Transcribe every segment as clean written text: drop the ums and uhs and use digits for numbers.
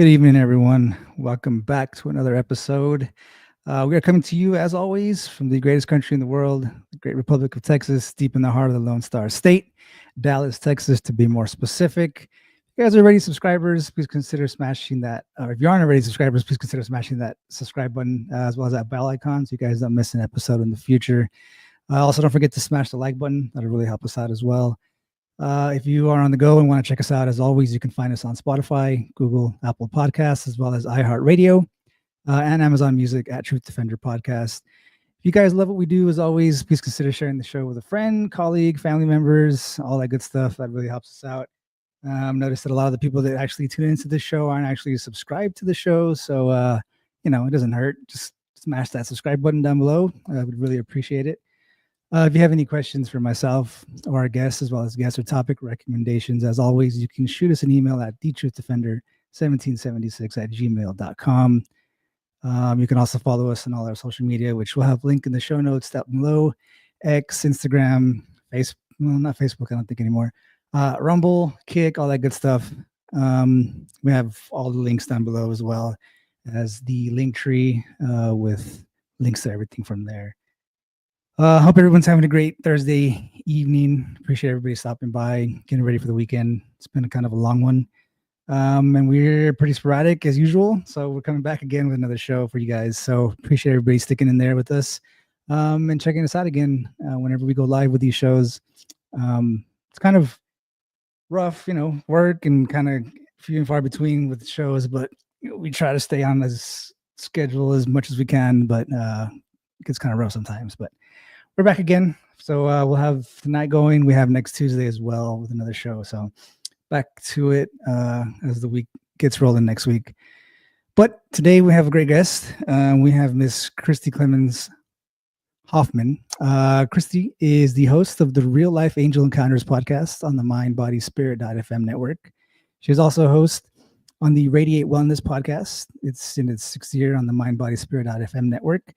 Good evening, everyone. Welcome back to another episode. We are coming to you, as always, from the greatest country in the world, the great Republic of Texas, deep in the heart of the Lone Star State, Dallas, Texas, to be more specific. If you guys are already subscribers, please consider smashing that. Or if you aren't already subscribers, please consider smashing that subscribe button as well as that bell icon so you guys don't miss an episode in the future. Also, don't forget to smash the like button. That'll really help us out as well. If you are on the go and want to check us out, as always, you can find us on Spotify, Google, Apple Podcasts, as well as iHeartRadio and Amazon Music at Truth Defender Podcast. If you guys love what we do, as always, please consider sharing the show with a friend, colleague, family members, all that good stuff. That really helps us out. Notice that a lot of the people that actually tune into this show aren't actually subscribed to the show. So, it doesn't hurt. Just smash that subscribe button down below. I would really appreciate it. If you have any questions for myself or our guests, as well as guest or topic recommendations, as always, you can shoot us an email at thetruthDefender1776@gmail.com. You can also follow us on all our social media, which we'll have linked in the show notes down below. X, Instagram, Facebook, well, not Facebook, I don't think anymore. Rumble, Kick, all that good stuff. We have all the links down below, as well as the link tree with links to everything from there. Hope everyone's having a great Thursday evening. Appreciate everybody stopping by, getting ready for the weekend. It's been kind of a long one. And we're pretty sporadic as usual. So we're coming back again with another show for you guys. So appreciate everybody sticking in there with us and checking us out again whenever we go live with these shows. It's kind of rough, work and kind of few and far between with shows, but we try to stay on this schedule as much as we can, but it gets kind of rough sometimes. But we're back again. So we'll have tonight going. We have next Tuesday as well with another show. So back to it as the week gets rolling next week. But today we have a great guest. We have Miss Christi Clemons Hoffman. Christi is the host of the Real Life Angel Encounters podcast on the mindbodyspirit.fm network. She's also a host on the Radiate Wellness Podcast. It's in its 6th year on the mindbodyspirit.fm network,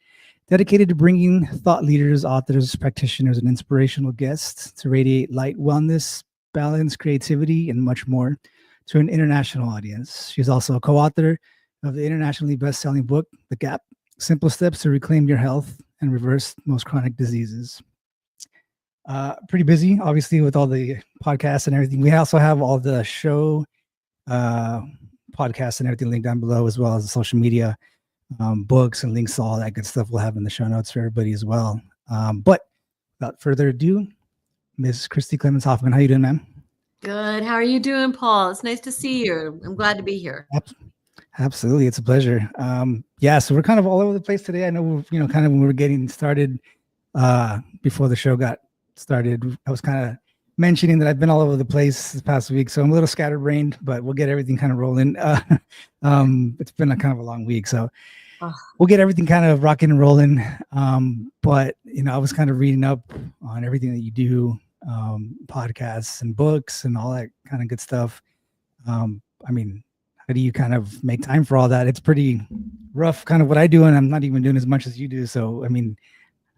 dedicated to bringing thought leaders, authors, practitioners, and inspirational guests to radiate light, wellness, balance, creativity, and much more to an international audience. She's also a co-author of the internationally best-selling book, The Gap: Simple Steps to Reclaim Your Health and Reverse Most Chronic Diseases. Pretty busy, obviously, with all the podcasts and everything. We also have all the show podcasts and everything linked down below, as well as the social media, books and links to all that good stuff we'll have in the show notes for everybody as well. But without further ado, Miss Christi Clemons Hoffman, how you doing, ma'am? Good. How are you doing, Paul? It's nice to see you. I'm glad to be here. Absolutely. It's a pleasure. So we're kind of all over the place today. I know, kind of when we were getting started, before the show got started, I was kind of mentioning that I've been all over the place this past week, so I'm a little scatterbrained, but we'll get everything kind of rolling. It's been a kind of a long week, so we'll get everything kind of rocking and rolling. But I was kind of reading up on everything that you do, podcasts and books and all that kind of good stuff. How do you kind of make time for all that? It's pretty rough, kind of what I do, and I'm not even doing as much as you do. So,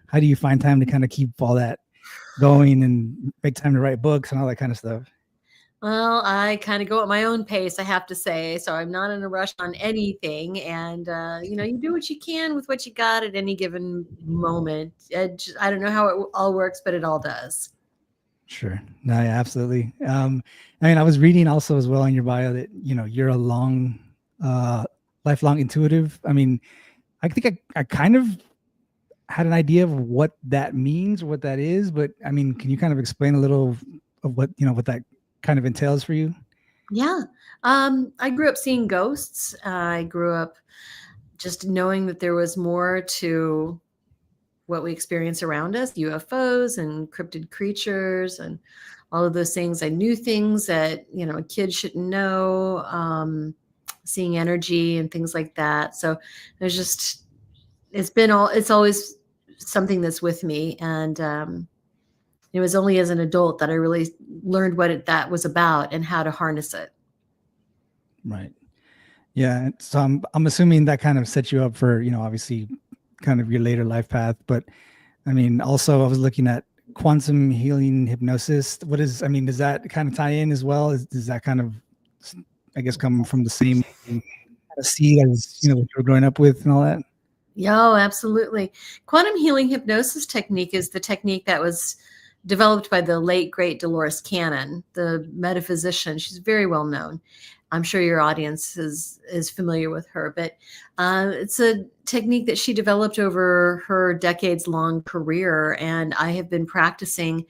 how do you find time to kind of keep all that going and make time to write books and all that kind of stuff? Well, I kind of go at my own pace, I have to say. So I'm not in a rush on anything. And, you do what you can with what you got at any given moment. I don't know how it all works, but it all does. Sure. No, yeah, absolutely. I was reading also as well in your bio that, you're a lifelong intuitive. I think I kind of had an idea of what that means, what that is, but can you kind of explain a little of what that kind of entails for you? Yeah. I grew up seeing ghosts. I grew up just knowing that there was more to what we experience around us, UFOs and cryptid creatures and all of those things. I knew things that, a kid shouldn't know, seeing energy and things like that. So there's just, it's always something that's with me. And it was only as an adult that I really learned what that was about and how to harness it. Right. Yeah. So I'm assuming that kind of set you up for, obviously kind of your later life path. But also I was looking at quantum healing hypnosis. Does that kind of tie in as well? Does that kind of I guess, come from the same seed as, what you were growing up with and all that? Yeah, absolutely. Quantum healing hypnosis technique is the technique that was developed by the late, great Dolores Cannon, the metaphysician. She's very well known. I'm sure your audience is familiar with her, but it's a technique that she developed over her decades-long career, and I have been practicing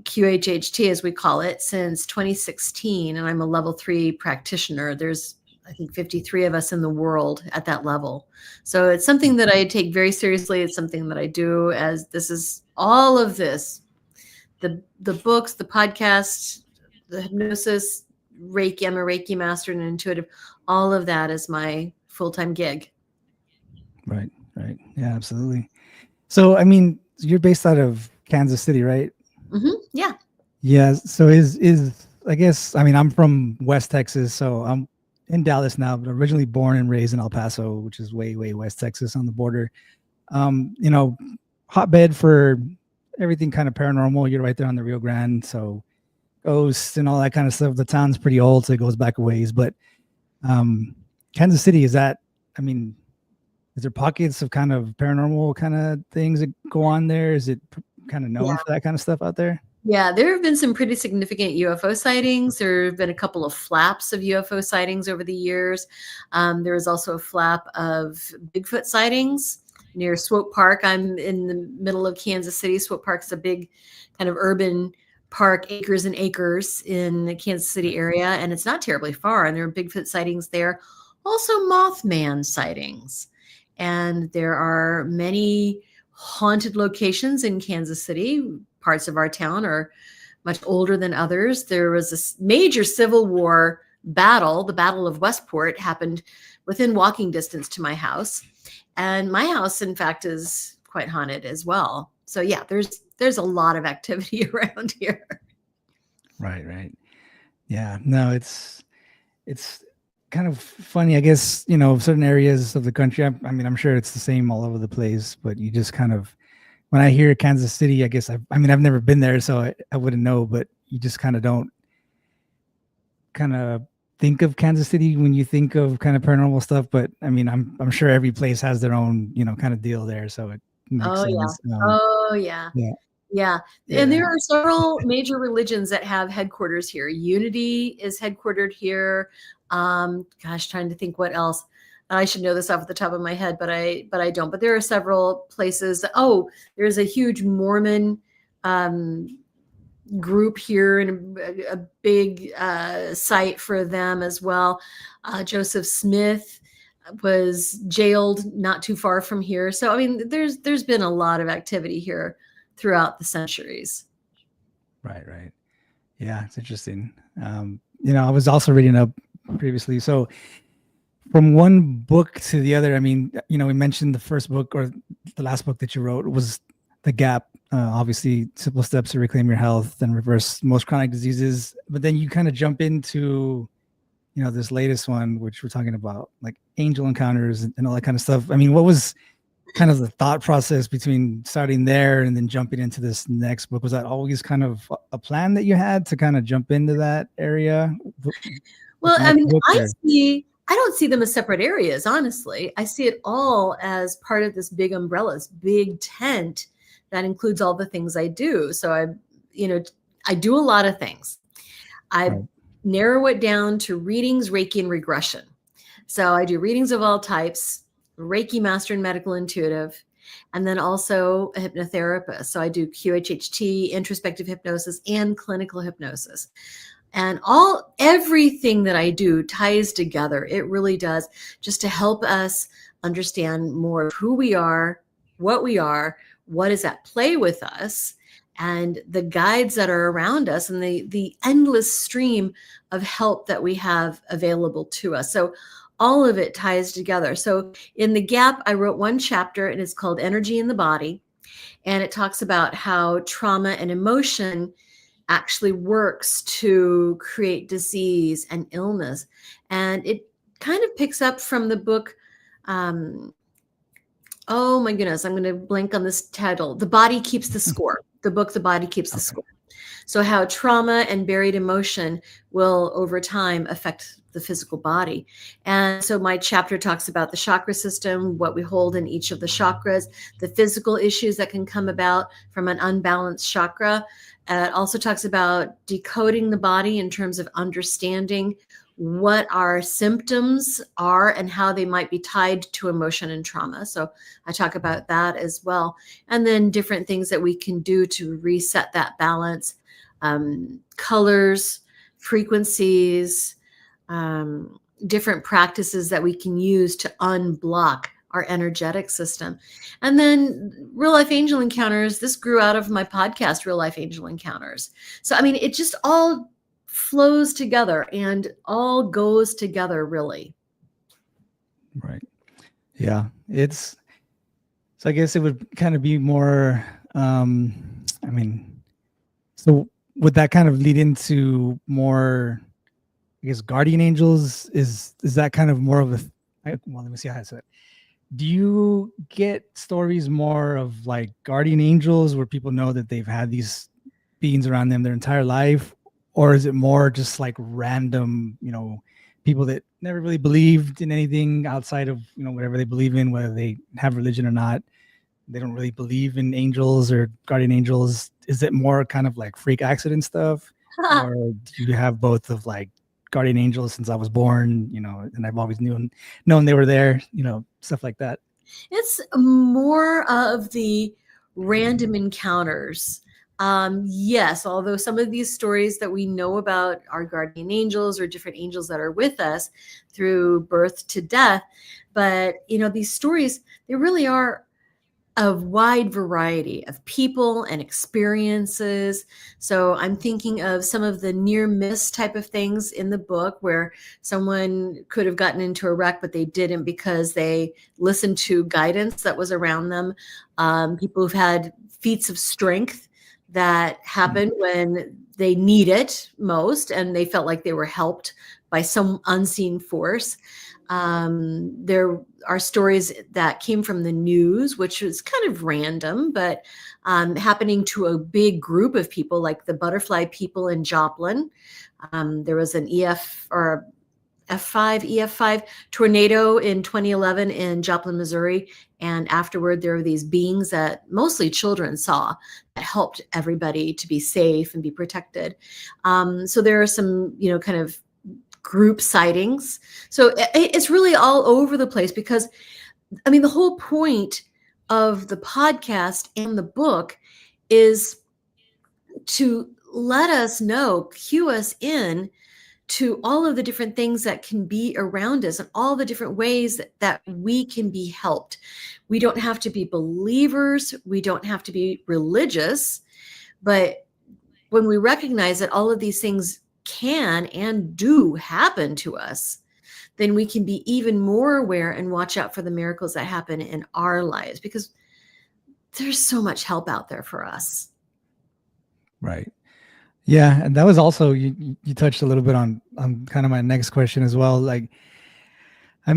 QHHT, as we call it, since 2016, and I'm a level 3 practitioner. There's, I think, 53 of us in the world at that level. So it's something that I take very seriously. It's something that I do, as this is all of this, the books, the podcasts, the hypnosis, Reiki. I'm a Reiki Master and an intuitive. All of that is my full-time gig. Right. Yeah, absolutely. So, I mean, you're based out of Kansas City, right? Mm-hmm. Yeah. Yeah. So is I guess, I mean, I'm from West Texas, so I'm in Dallas now, but originally born and raised in El Paso, which is way, way West Texas on the border. Hotbed for everything kind of paranormal. You're right there on the Rio Grande, so ghosts and all that kind of stuff. The town's pretty old, so it goes back a ways. But Kansas City, is there pockets of kind of paranormal kind of things that go on there? Is it kind of known for that kind of stuff out there? Yeah, there have been some pretty significant UFO sightings. There have been a couple of flaps of UFO sightings over the years. There is also a flap of Bigfoot sightings near Swope Park. I'm in the middle of Kansas City. Swope Park's a big kind of urban park, acres and acres in the Kansas City area, and it's not terribly far. And there are Bigfoot sightings there. Also Mothman sightings. And there are many haunted locations in Kansas City. Parts of our town are much older than others. There was a major Civil War battle. The Battle of Westport happened within walking distance to my house. And my house, in fact, is quite haunted as well. So yeah, there's a lot of activity around here. Right. Yeah, no, it's kind of funny, I guess, certain areas of the country. I mean, I'm sure it's the same all over the place, but you just kind of, when I hear Kansas City, I guess, I've never been there, so I wouldn't know, but you just kind of don't kind of think of Kansas City when you think of kind of paranormal stuff. But I mean, I'm sure every place has their own, kind of deal there. So it makes sense. Yeah. And there are several major religions that have headquarters here. Unity is headquartered here. Trying to think what else. I should know this off the top of my head, but I don't. But there are several places. Oh, there's a huge Mormon group here, and a big site for them as well. Joseph Smith was jailed not too far from here. So I mean, there's been a lot of activity here throughout the centuries. Right. Yeah, it's interesting. I was also reading up previously. So from one book to the other, I mean, we mentioned the first book, or the last book that you wrote, was The Gap. Obviously, Simple Steps to Reclaim Your Health and Reverse Most Chronic Diseases. But then you kind of jump into, this latest one, which we're talking about, like angel encounters and all that kind of stuff. I mean, what was kind of the thought process between starting there and then jumping into this next book? Was that always kind of a plan that you had to kind of jump into that area? Well, I mean, I don't see them as separate areas, honestly. I see it all as part of this big umbrella, this big tent that includes all the things I do. So I do a lot of things. I narrow it down to readings, Reiki, and regression. So I do readings of all types, Reiki Master and medical intuitive, and then also a hypnotherapist. So I do QHHT, introspective hypnosis, and clinical hypnosis. And everything that I do ties together. It really does, just to help us understand more of who we are, what is at play with us, and the guides that are around us, and the endless stream of help that we have available to us. So all of it ties together. So in The Gap, I wrote one chapter, and it's called Energy in the Body. And it talks about how trauma and emotion actually works to create disease and illness. And it kind of picks up from the book, oh my goodness, I'm going to blank on this title, The Body Keeps the Score. the book, The Body Keeps the Okay. Score. So how trauma and buried emotion will over time affect the physical body. And so my chapter talks about the chakra system, what we hold in each of the chakras, the physical issues that can come about from an unbalanced chakra. It also talks about decoding the body in terms of understanding what our symptoms are and how they might be tied to emotion and trauma. So I talk about that as well. And then different things that we can do to reset that balance, colors, frequencies, different practices that we can use to unblock our energetic system. And then real life angel encounters, this grew out of my podcast, Real Life Angel Encounters. So, I mean, it just all flows together and all goes together, really. Right. Yeah. So I guess it would kind of be more, so would that kind of lead into more, I guess, guardian angels? Is that kind of more of let me see how I said it. Do you get stories more of like guardian angels where people know that they've had these beings around them their entire life? Or is it more just like random, people that never really believed in anything outside of, whatever they believe in, whether they have religion or not? They don't really believe in angels or guardian angels. Is it more kind of like freak accident stuff? Or do you have both of like guardian angels since I was born, and I've always known they were there, stuff like that? It's more of the random encounters. Yes, although some of these stories that we know about our guardian angels or different angels that are with us through birth to death, but these stories, they really are a wide variety of people and experiences. So I'm thinking of some of the near miss type of things in the book where someone could have gotten into a wreck, but they didn't because they listened to guidance that was around them. People who've had feats of strength that happened when they need it most, and they felt like they were helped by some unseen force. There are stories that came from the news, which was kind of random, but happening to a big group of people, like the butterfly people in Joplin. There was an EF5 tornado in 2011 in Joplin, Missouri. And afterward, there were these beings that mostly children saw that helped everybody to be safe and be protected. So there are some, kind of group sightings. So it's really all over the place because, the whole point of the podcast and the book is to let us know, cue us in to all of the different things that can be around us and all the different ways that we can be helped. We don't have to be believers. We don't have to be religious. But when we recognize that all of these things can and do happen to us, then we can be even more aware and watch out for the miracles that happen in our lives because there's so much help out there for us. Right. Yeah. And that was also, you touched a little bit on kind of my next question as well. Like, I've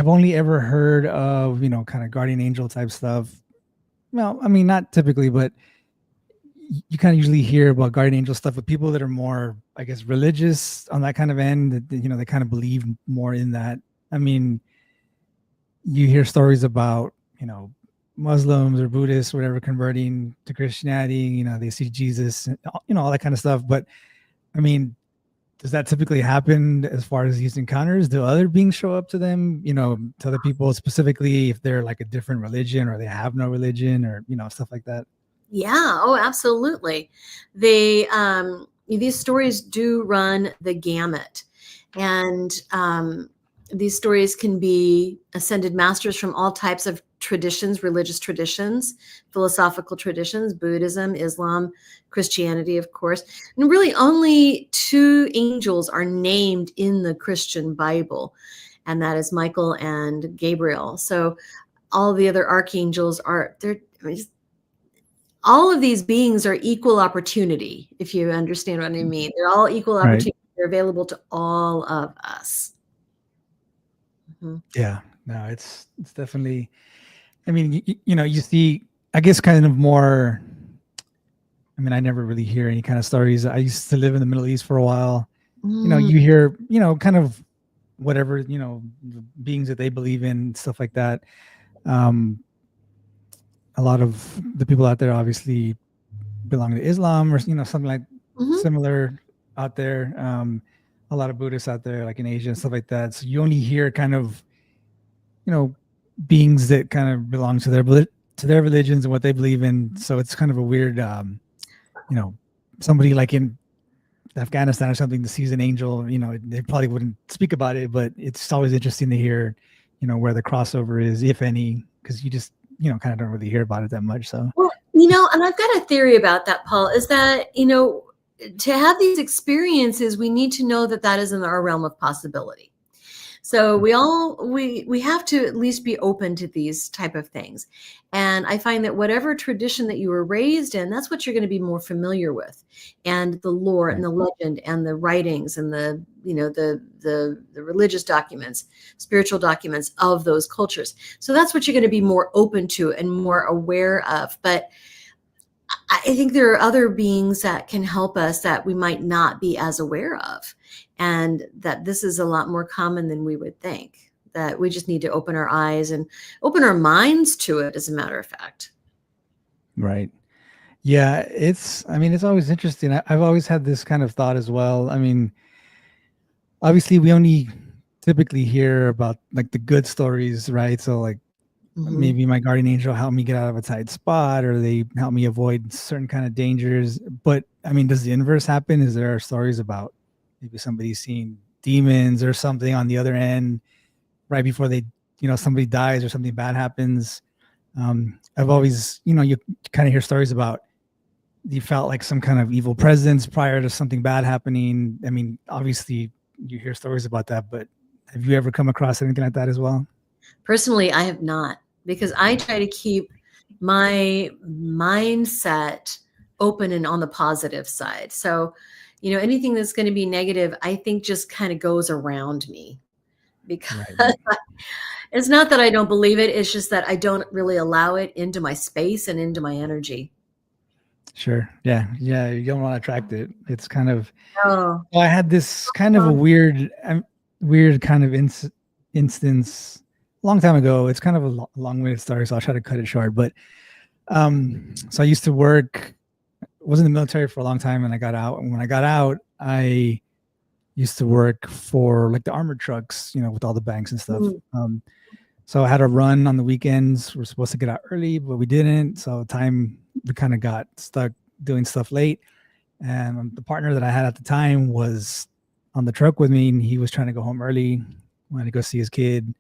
only ever heard of, kind of guardian angel type stuff. Well, not typically, but you kind of usually hear about guardian angel stuff with people that are more, I guess, religious on that kind of end, that, they kind of believe more in that. You hear stories about, Muslims or Buddhists, whatever, converting to Christianity, they see Jesus, all that kind of stuff. But does that typically happen as far as these encounters? Do other beings show up to them, to other people, specifically if they're like a different religion or they have no religion or, stuff like that? Yeah. Oh, absolutely. They, these stories do run the gamut. And these stories can be ascended masters from all types of traditions, religious traditions, philosophical traditions, Buddhism, Islam, Christianity, of course. And really only 2 angels are named in the Christian Bible, and that is Michael and Gabriel. So all the other archangels all of these beings are equal opportunity, if you understand what I mean. They're all equal opportunity. Right. They're available to all of us. Mm-hmm. Yeah, no, it's definitely, you see I guess kind of more, I mean, I never really hear any kind of stories. I used to live in the Middle East for a while. You hear, kind of whatever, the beings that they believe in, stuff like that. A lot of the people out there obviously belong to Islam or, something like similar out there. A lot of Buddhists out there, like in Asia and stuff like that. So you only hear kind of, beings that kind of belong to their religions and what they believe in. So it's kind of a weird, somebody like in Afghanistan or something that sees an angel, they probably wouldn't speak about it, but it's always interesting to hear, where the crossover is, if any, because you just, kind of don't really hear about it that much. So, well, and I've got a theory about that, Paul, is that, to have these experiences, we need to know that is in our realm of possibility. So we have to at least be open to these type of things. And I find that whatever tradition that you were raised in, that's what you're going to be more familiar with. And the lore and the legend and the writings and the religious documents, spiritual documents of those cultures. So that's what you're going to be more open to and more aware of. But I think there are other beings that can help us that we might not be as aware of. And that this is a lot more common than we would think, that we just need to open our eyes and open our minds to it, as a matter of fact. Right. Yeah. It's always interesting. I've always had this kind of thought as well. I mean, obviously we only typically hear about like the good stories, right? So like maybe my guardian angel helped me get out of a tight spot, or they help me avoid certain kind of dangers. But I mean, does the inverse happen? Is there stories about maybe somebody's seeing demons or something on the other end right before they, somebody dies or something bad happens? I've always, you kind of hear stories about you felt like some kind of evil presence prior to something bad happening. I mean, obviously you hear stories about that, but have you ever come across anything like that as well? Personally, I have not, because I try to keep my mindset open and on the positive side. So, anything that's going to be negative, I think just kind of goes around me, because it's not that I don't believe it. It's just that I don't really allow it into my space and into my energy. Sure. Yeah. Yeah. You don't want to attract it. It's kind of, well, I had this kind of a weird kind of instance a long time ago. It's kind of a long-winded story, so I'll try to cut it short. But so I used to work, was in the military for a long time, and I got out. And when I got out, I used to work for like the armored trucks, with all the banks and stuff. So I had a run on the weekends. We're supposed to get out early, but we didn't. So we kind of got stuck doing stuff late. And the partner that I had at the time was on the truck with me, and he was trying to go home early, wanted to go see his kid.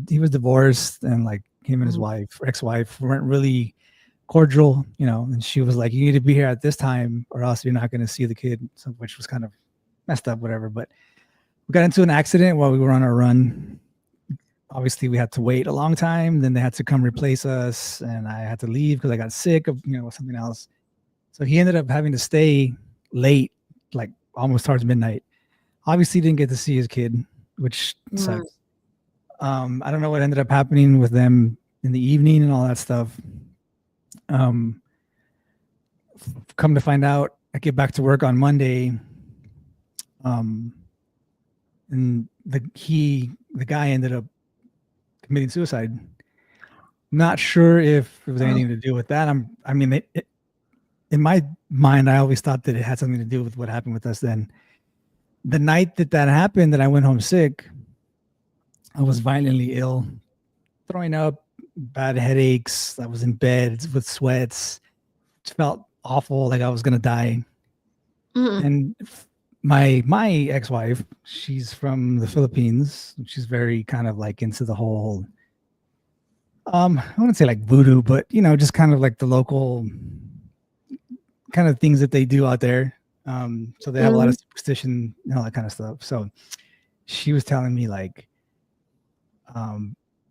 He was divorced, and like him and his wife, ex-wife, weren't really cordial, and she was like, you need to be here at this time or else you're not going to see the kid, which was kind of messed up, whatever. But we got into an accident while we were on our run. Obviously we had to wait a long time. Then they had to come replace us, and I had to leave because I got sick of, something else. So he ended up having to stay late, like almost towards midnight. Obviously didn't get to see his kid, which sucks. I don't know what ended up happening with them in the evening and all that stuff. Come to find out, I get back to work on Monday. And the guy ended up committing suicide. Not sure if it was anything to do with that. In my mind, I always thought that it had something to do with what happened with us then. The night that happened, that I went home sick, I was violently ill, throwing up, bad headaches. I was in bed with sweats. It felt awful, like I was going to die. And my ex-wife, she's from the Philippines. She's very kind of like into the whole, I wouldn't say like voodoo, but just kind of like the local kind of things that they do out there. So they have a lot of superstition and all that kind of stuff. So she was telling me like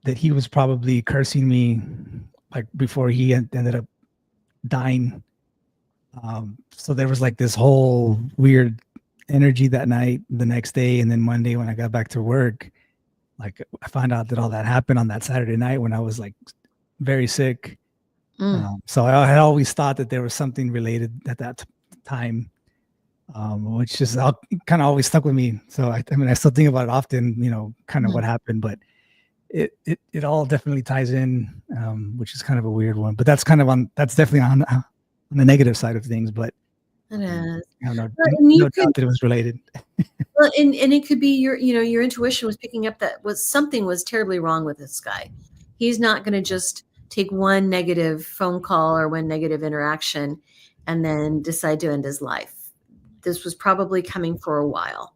that he was probably cursing me like before he ended up dying. So there was like this whole weird energy that night, the next day, and then Monday when I got back to work, like I found out that all that happened on that Saturday night when I was like very sick. So I had always thought that there was something related at that time, which just kind of always stuck with me. So I mean, I still think about it often, kind of what happened, but it all definitely ties in, which is kind of a weird one. But that's definitely on the negative side of things. But it is. I don't know, Well, no doubt that it was related. Well, and it could be your intuition was picking up that something was terribly wrong with this guy. He's not going to just take one negative phone call or one negative interaction and then decide to end his life. This was probably coming for a while,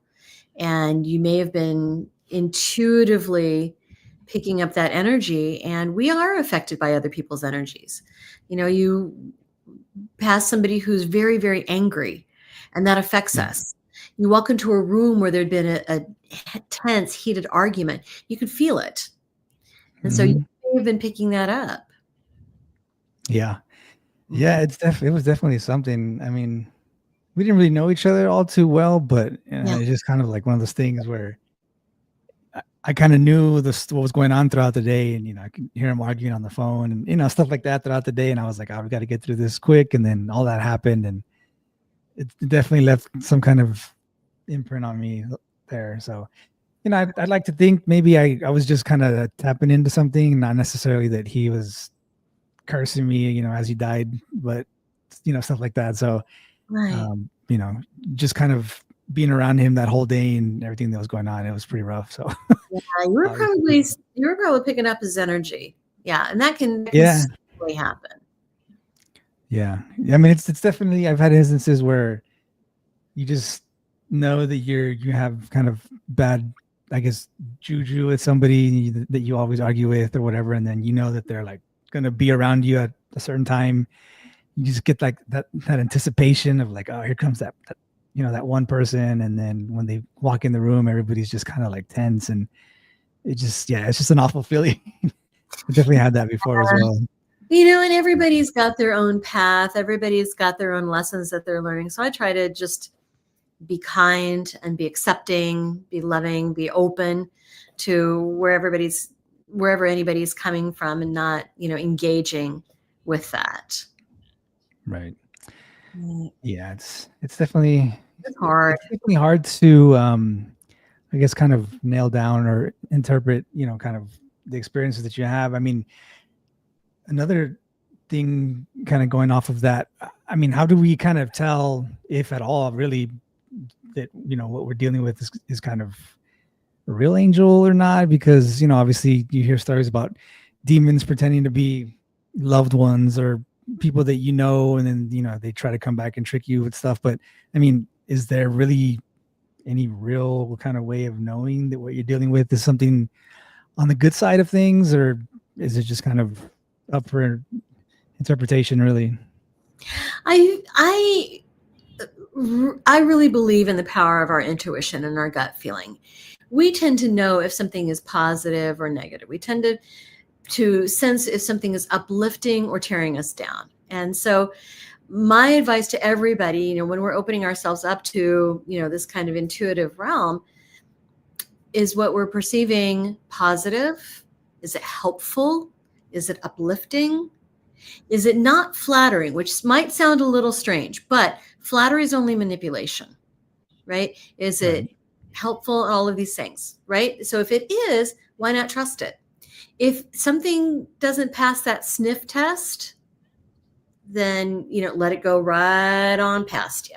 and you may have been intuitively picking up that energy. And we are affected by other people's energies. You pass somebody who's very, very angry, and that affects us. You walk into a room where there'd been a tense, heated argument. You could feel it. And so you may have been picking that up. Yeah. Yeah, it was definitely something. I mean, we didn't really know each other all too well, but it's just kind of like one of those things where I kind of knew what was going on throughout the day, and I could hear him arguing on the phone and stuff like that throughout the day. And I was like, we got to get through this quick. And then all that happened, and it definitely left some kind of imprint on me there. So, I'd like to think maybe I was just kind of tapping into something, not necessarily that he was cursing me, as he died, but stuff like that. So, Right. Just kind of being around him that whole day and everything that was going on, it was pretty rough. So Yeah, you were probably picking up his energy. Yeah, and that can certainly happen. Yeah. I mean, it's definitely, I've had instances where you just know that you have kind of bad, I guess, juju with somebody that you always argue with or whatever. And then that they're like going to be around you at a certain time. You just get like that anticipation of like, oh, here comes that that one person. And then when they walk in the room, everybody's just kind of like tense, and it's just an awful feeling. I definitely had that before as well. And everybody's got their own path. Everybody's got their own lessons that they're learning. So I try to just be kind and be accepting, be loving, be open to wherever anybody's coming from, and not, engaging with that. Right. Yeah, it's definitely hard. It's definitely hard to I guess kind of nail down or interpret, kind of the experiences that you have. I mean, another thing kind of going off of that, I mean, how do we kind of tell, if at all, really, that what we're dealing with is kind of a real angel or not? Because obviously you hear stories about demons pretending to be loved ones or people that and then they try to come back and trick you with stuff. But I mean, is there really any real kind of way of knowing that what you're dealing with is something on the good side of things, or is it just kind of up for interpretation, really? I really believe in the power of our intuition and our gut feeling. We tend to know if something is positive or negative. We tend to sense if something is uplifting or tearing us down. And so my advice to everybody, when we're opening ourselves up to, this kind of intuitive realm, is what we're perceiving positive? Is it helpful? Is it uplifting? Is it not flattering, which might sound a little strange, but flattery is only manipulation, right? Is it helpful? All of these things, right? So if it is, why not trust it? If something doesn't pass that sniff test, then, let it go right on past you.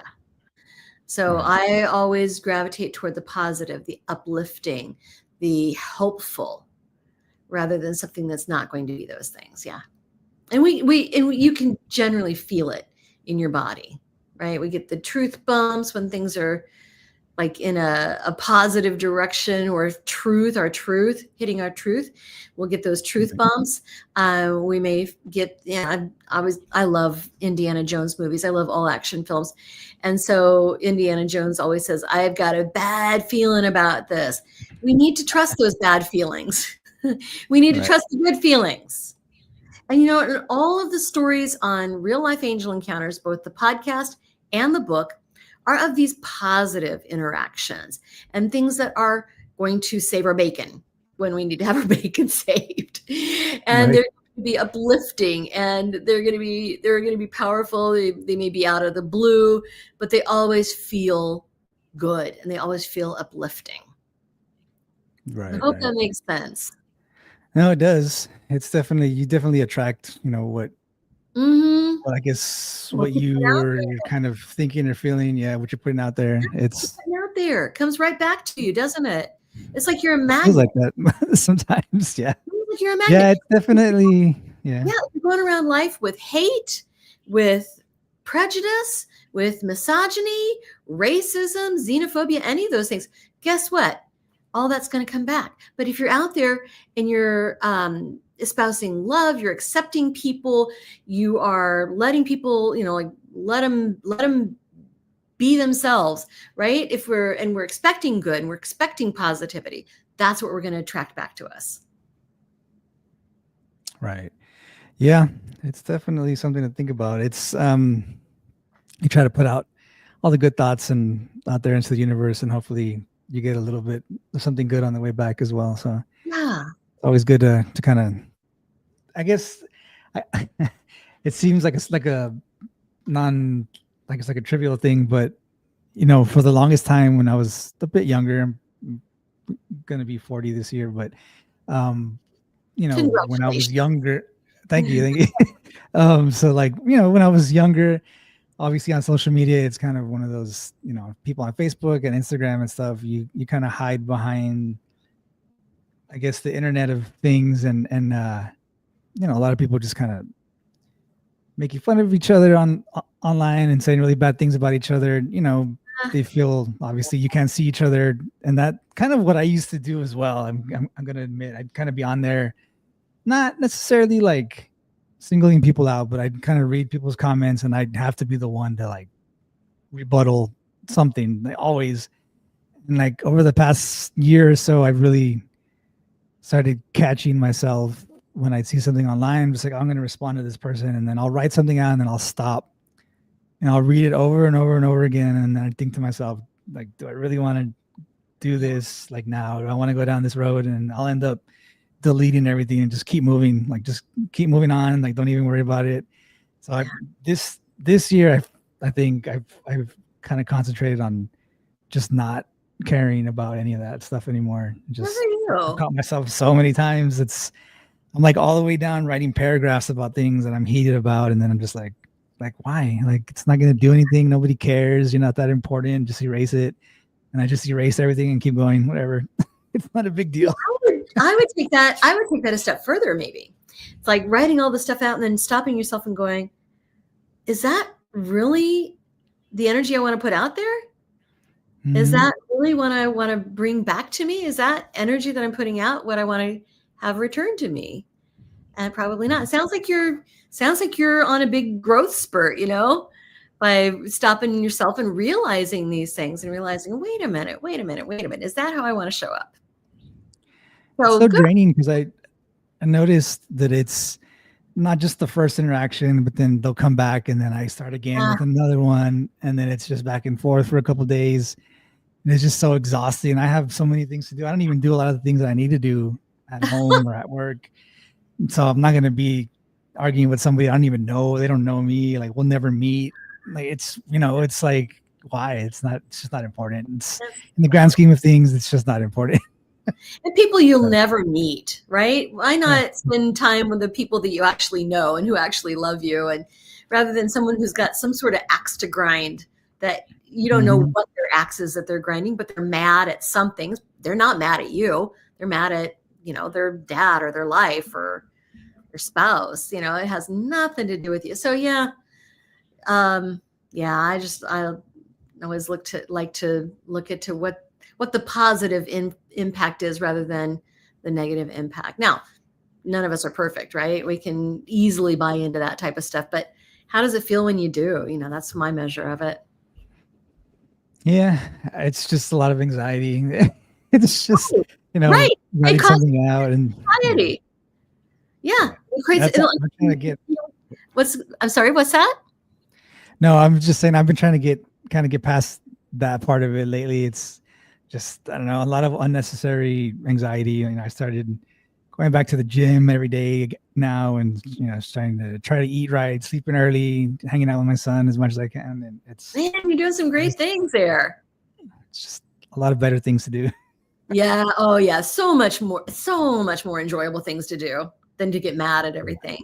So I always gravitate toward the positive, the uplifting, the helpful, rather than something that's not going to be those things. Yeah. And you can generally feel it in your body, right? We get the truth bumps when things are like in a positive direction, or hitting our truth. We'll get those truth bumps. We may get, I love Indiana Jones movies. I love all action films. And so Indiana Jones always says, I've got a bad feeling about this. We need to trust those bad feelings. We need to trust the good feelings. And, all of the stories on real life angel encounters, both the podcast and the book, are of these positive interactions and things that are going to save our bacon when we need to have our bacon saved. And to be uplifting, and they're going to be powerful. They may be out of the blue, but they always feel good and they always feel uplifting. Right. I hope that makes sense. No, it does. It's definitely, you definitely attract, what I guess what you're kind of thinking or feeling. Yeah, what you're putting out there. It's out there. It comes right back to you, doesn't it? It's like you're a magnet. Feels like that sometimes. Yeah. Like you're a magnet. Yeah, it's definitely. Yeah. Yeah, you're going around life with hate, with prejudice, with misogyny, racism, xenophobia, any of those things. Guess what? All that's going to come back. But if you're out there and you're espousing love, you're accepting people, you are letting people, like let them be themselves, right? We're expecting good and we're expecting positivity, that's what we're going to attract back to us. Right. Yeah, it's definitely something to think about. It's you try to put out all the good thoughts and out there into the universe, and hopefully you get a little bit of something good on the way back as well. So yeah, it's always good to kind of, I guess, it seems like it's like a it's like a trivial thing, but for the longest time when I was a bit younger, I'm gonna be 40 this year, but when I was younger, thank you. So like, when I was younger, obviously on social media, it's kind of one of those, people on Facebook and Instagram and stuff, you kind of hide behind, I guess, the internet of things. And a lot of people just kind of making fun of each other online and saying really bad things about each other. They feel, obviously you can't see each other. And that kind of what I used to do as well. I'm going to admit, I'd kind of be on there, not necessarily like singling people out, but I'd kind of read people's comments and I'd have to be the one to like rebuttal something. Like always. And like over the past year or so, I've really started catching myself when I see something online. I'm just like, I'm going to respond to this person, and then I'll write something out and then I'll stop and I'll read it over and over and over again. And then I think to myself, like, do I really want to do this? Like now, do I want to go down this road? And I'll end up deleting everything and just keep moving, like just keep moving on. Like, don't even worry about it. So this year, I think I've kind of concentrated on just not caring about any of that stuff anymore. Just I've caught myself so many times. I'm like all the way down writing paragraphs about things that I'm heated about. And then I'm just like why? Like, it's not going to do anything. Nobody cares. You're not that important. Just erase it. And I just erase everything and keep going, whatever. It's not a big deal. I would take that a step further. Maybe it's like writing all the stuff out and then stopping yourself and going, is that really the energy I want to put out there? Mm-hmm. Is that really what I want to bring back to me? Is that energy that I'm putting out what I want to have returned to me? And probably not. It sounds like you're on a big growth spurt, by stopping yourself and realizing these things and realizing, wait a minute. Is that how I want to show up? So draining, because I noticed that it's not just the first interaction, but then they'll come back and then I start again with another one. And then it's just back and forth for a couple of days. And it's just so exhausting. I have so many things to do. I don't even do a lot of the things that I need to do at home or at work. So I'm not going to be arguing with somebody I don't even know. They don't know me. Like, we'll never meet. Like, it's, it's like, why? It's just not important. It's in the grand scheme of things, it's just not important. And people you'll never meet, right? Why not spend time with the people that you actually know and who actually love you, and rather than someone who's got some sort of axe to grind that you don't know what their axe is that they're grinding, but they're mad at something. They're not mad at you. They're mad at, their dad or their life or their spouse. It has nothing to do with you. So I always like to look into what the positive impact is rather than the negative impact. Now, none of us are perfect, right? We can easily buy into that type of stuff, but how does it feel when you do? That's my measure of it. Yeah, it's just a lot of anxiety. It's just, right. writing something out and anxiety. Yeah. It creates, I'm sorry, what's that? No, I'm just saying I've been trying to get past that part of it lately. It's just, I don't know, a lot of unnecessary anxiety. I started going back to the gym every day now, and trying to eat right, sleeping early, hanging out with my son as much as I can, and Man, you're doing some great things there. It's just a lot of better things to do. Yeah. Oh yeah. So much more enjoyable things to do than to get mad at everything.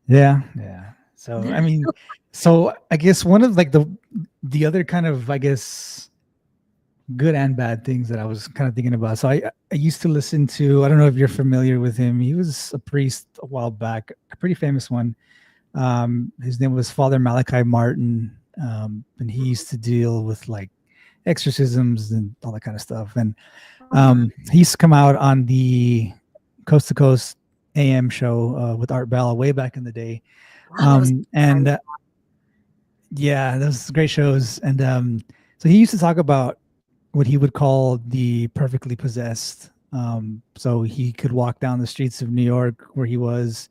Yeah. So I mean, I guess one of like the other kind of, I guess, good and bad things that I was kind of thinking about. So I used to listen to, I don't know if you're familiar with him. He was a priest a while back, a pretty famous one. His name was Father Malachi Martin. And he used to deal with like exorcisms and all that kind of stuff. And he used to come out on the Coast to Coast AM show with Art Bell way back in the day. Yeah, those great shows. And so he used to talk about what he would call the perfectly possessed. So he could walk down the streets of New York where he was,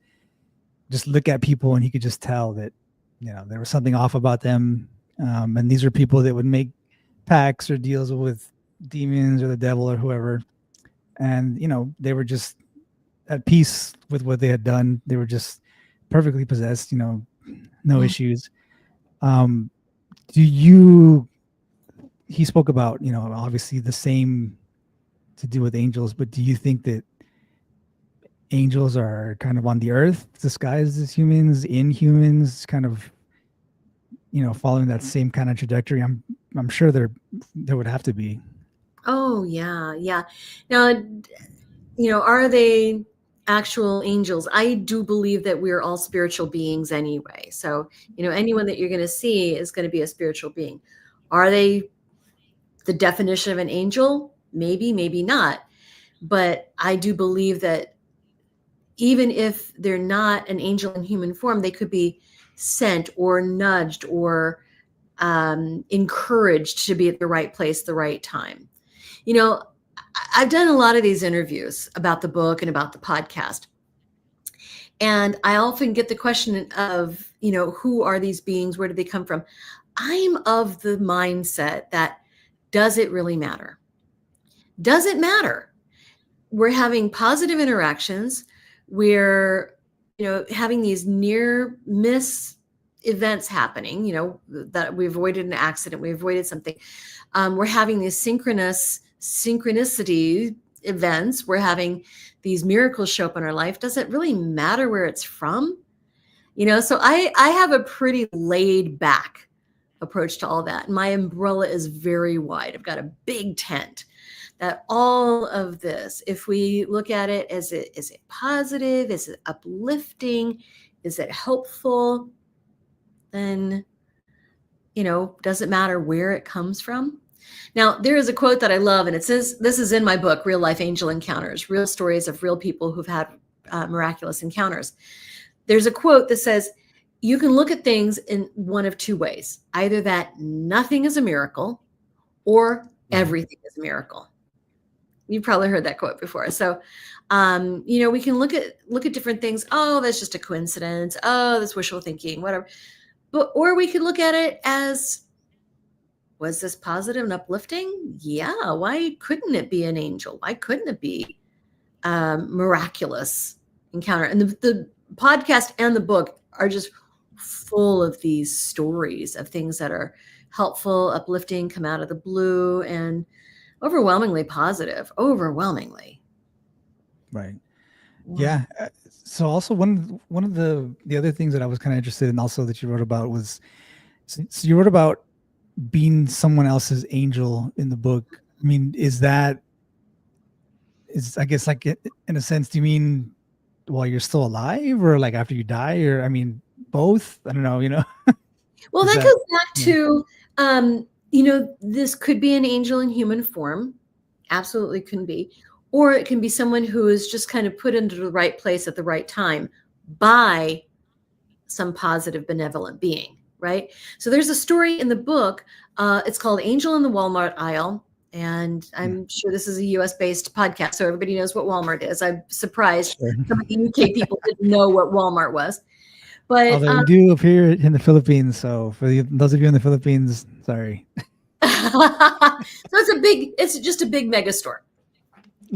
just look at people, and he could just tell that, there was something off about them. And these are people that would make pacts or deals with demons or the devil or whoever. And, they were just at peace with what they had done. They were just perfectly possessed, no issues. He spoke about, obviously the same to do with angels, but do you think that angels are kind of on the earth disguised as humans, in humans, kind of, following that same kind of trajectory? I'm sure there would have to be. Oh yeah. Now, are they actual angels? I do believe that we're all spiritual beings anyway. So, anyone that you're going to see is going to be a spiritual being. Are they the definition of an angel? Maybe, maybe not. But I do believe that even if they're not an angel in human form, they could be sent or nudged or encouraged to be at the right place, the right time. I've done a lot of these interviews about the book and about the podcast. And I often get the question of, who are these beings? Where do they come from? I'm of the mindset that, does it really matter? Does it matter? We're having positive interactions. We're, having these near miss events happening, that we avoided an accident, we avoided something. We're having these synchronicity events. We're having these miracles show up in our life. Does it really matter where it's from? So I have a pretty laid back approach to all that. My umbrella is very wide. I've got a big tent that all of this, if we look at it, is it positive? Is it uplifting? Is it helpful? Then, does it matter where it comes from? Now, there is a quote that I love, and it says, this is in my book, Real Life Angel Encounters, real stories of real people who've had miraculous encounters. There's a quote that says, you can look at things in one of two ways, either that nothing is a miracle or everything is a miracle. You've probably heard that quote before. So, we can look at different things. Oh, that's just a coincidence. Oh, that's wishful thinking, whatever. Or we could look at it as, was this positive and uplifting? Yeah. Why couldn't it be an angel? Why couldn't it be miraculous encounter? And the podcast and the book are just full of these stories of things that are helpful, uplifting, come out of the blue, and overwhelmingly positive. Overwhelmingly. Right. Yeah. So also one of the other things that I was kind of interested in also that you wrote about was, so you wrote about being someone else's angel in the book. I mean, is I guess, like, in a sense, do you mean while you're still alive, or like after you die, or, I mean, both? I don't know, Well, that goes back to, this could be an angel in human form. Absolutely can be. Or it can be someone who is just kind of put into the right place at the right time by some positive, benevolent being, right? So there's a story in the book. It's called Angel in the Walmart Aisle. And I'm sure this is a US-based podcast, so everybody knows what Walmart is. I'm surprised some of the UK people didn't know what Walmart was. But although we do appear in the Philippines, so for those of you in the Philippines, sorry. So it's just a big mega store.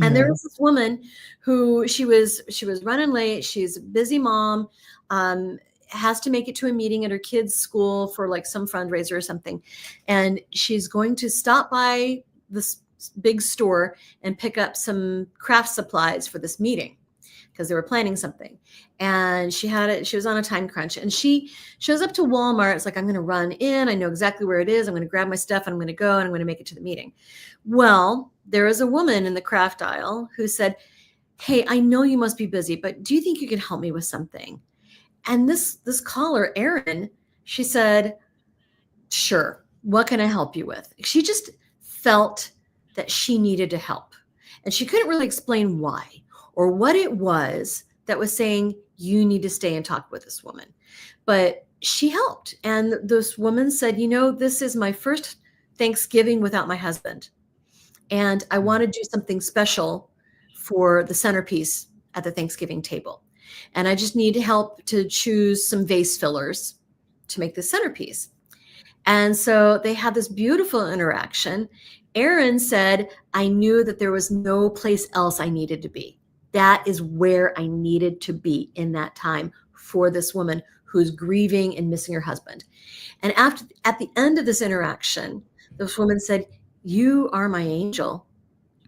And there was this woman who she was running late. She's a busy mom, has to make it to a meeting at her kid's school for like some fundraiser or something. And she's going to stop by this big store and pick up some craft supplies for this meeting because they were planning something. And she was on a time crunch, and she shows up to Walmart. It's like, I'm going to run in. I know exactly where it is. I'm going to grab my stuff and I'm going to go and I'm going to make it to the meeting. Well, there is a woman in the craft aisle who said, hey, I know you must be busy, but do you think you can help me with something? And this caller, Erin, she said, sure. What can I help you with? She just felt that she needed to help. And she couldn't really explain why or what it was that was saying, you need to stay and talk with this woman. But she helped. And this woman said, this is my first Thanksgiving without my husband. And I want to do something special for the centerpiece at the Thanksgiving table. And I just need help to choose some vase fillers to make the centerpiece. And so they had this beautiful interaction. Erin said, I knew that there was no place else I needed to be. That is where I needed to be in that time for this woman who's grieving and missing her husband. And at the end of this interaction, this woman said, you are my angel.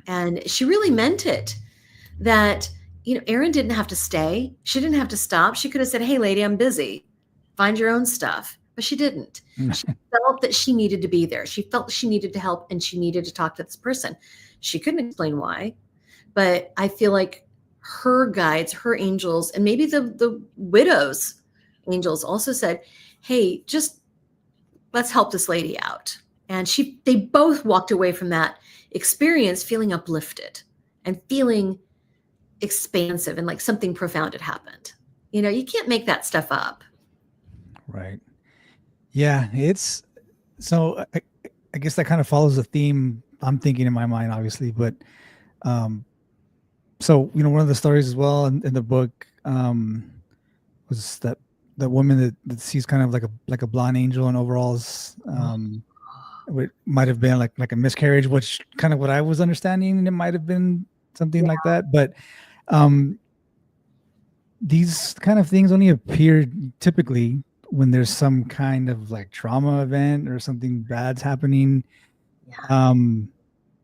And she really meant it, that, Erin didn't have to stay. She didn't have to stop. She could have said, hey, lady, I'm busy. Find your own stuff. But she didn't. She felt that she needed to be there. She felt she needed to help and she needed to talk to this person. She couldn't explain why, but I feel like her guides, her angels, and maybe the widow's angels also said, hey, just let's help this lady out. And they both walked away from that experience feeling uplifted and feeling expansive and like something profound had happened. You can't make that stuff up. Right. Yeah. It's so I guess that kind of follows the theme I'm thinking in my mind, obviously, but so, one of the stories as well in the book was that the woman that sees kind of like a blonde angel in overalls. It might have been like a miscarriage, which kind of what I was understanding, and it might have been something like that. But these kind of things only appear typically when there's some kind of like trauma event or something bad's happening. Yeah.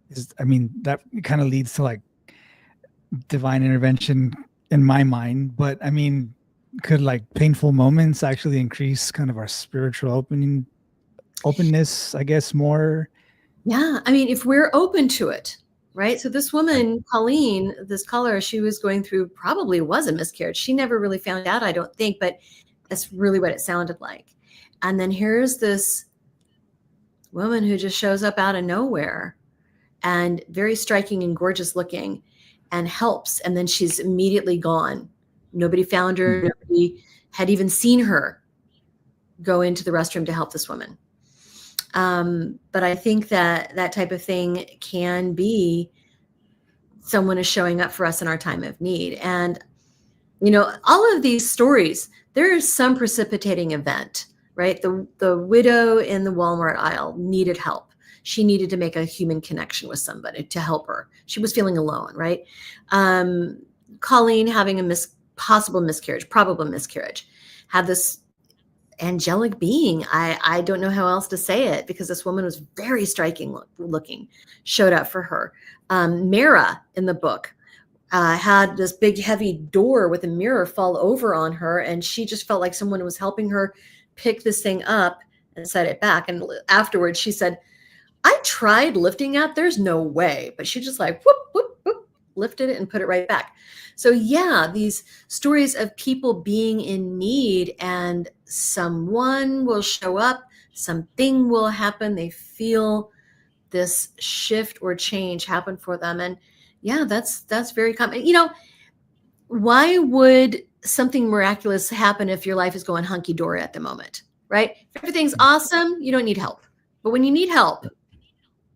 That kind of leads to like divine intervention in my mind. But could like painful moments actually increase kind of our spiritual openness, I guess, more? Yeah. If we're open to it, right? So this woman, Colleen, this caller, she was going through, probably was a miscarriage. She never really found out, I don't think, but that's really what it sounded like. And then here's this woman who just shows up out of nowhere and very striking and gorgeous looking and helps. And then she's immediately gone. Nobody found her. Nobody had even seen her go into the restroom to help this woman. But I think that type of thing can be someone is showing up for us in our time of need. And, all of these stories, there is some precipitating event, right? The widow in the Walmart aisle needed help. She needed to make a human connection with somebody to help her. She was feeling alone, right? Colleen having a probable miscarriage, had this angelic being. I don't know how else to say it, because this woman was very striking looking, showed up for her. Mara in the book had this big heavy door with a mirror fall over on her, and she just felt like someone was helping her pick this thing up and set it back. And afterwards she said, I tried lifting it, there's no way, but she just like whoop, whoop, whoop, lifted it and put it right back. So yeah, these stories of people being in need and someone will show up, something will happen, they feel this shift or change happen for them. And yeah, that's very common. Why would something miraculous happen if your life is going hunky-dory at the moment, right? If everything's awesome, you don't need help. But when you need help,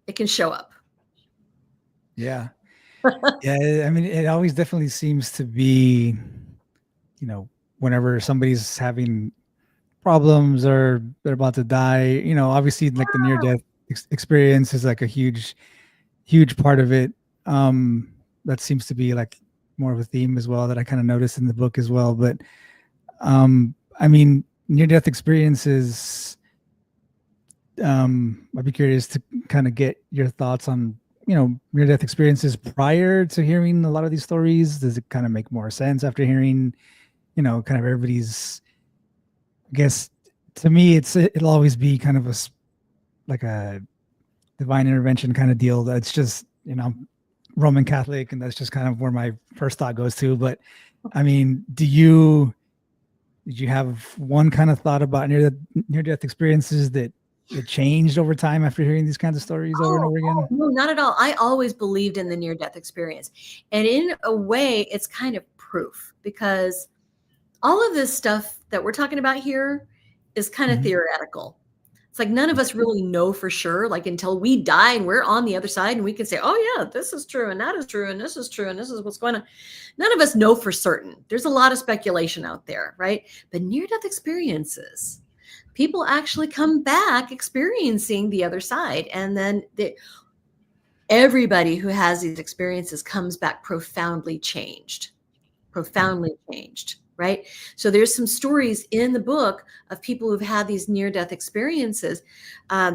it can show up. Yeah. Yeah. It always definitely seems to be, whenever somebody's having problems or they're about to die, obviously like the near-death experience is like a huge part of it. that seems to be like more of a theme as well that I kind of noticed in the book as well. But I mean, near-death experiences, I'd be curious to kind of get your thoughts on, near-death experiences prior to hearing a lot of these stories. Does it kind of make more sense after hearing, kind of everybody's, I guess, to me, it'll always be kind of like a divine intervention kind of deal. That's just, I'm Roman Catholic, and that's just kind of where my first thought goes to. But I mean, did you have one kind of thought about near-death experiences that it changed over time after hearing these kinds of stories over and over again? No, not at all. I always believed in the near-death experience. And in a way, it's kind of proof, because all of this stuff that we're talking about here is kind of theoretical. It's like none of us really know for sure, like until we die and we're on the other side and we can say, oh yeah, this is true and that is true and this is true and this is what's going on. None of us know for certain. There's a lot of speculation out there, right? But near-death experiences, people actually come back experiencing the other side. And then everybody who has these experiences comes back profoundly changed, right? So there's some stories in the book of people who've had these near-death experiences.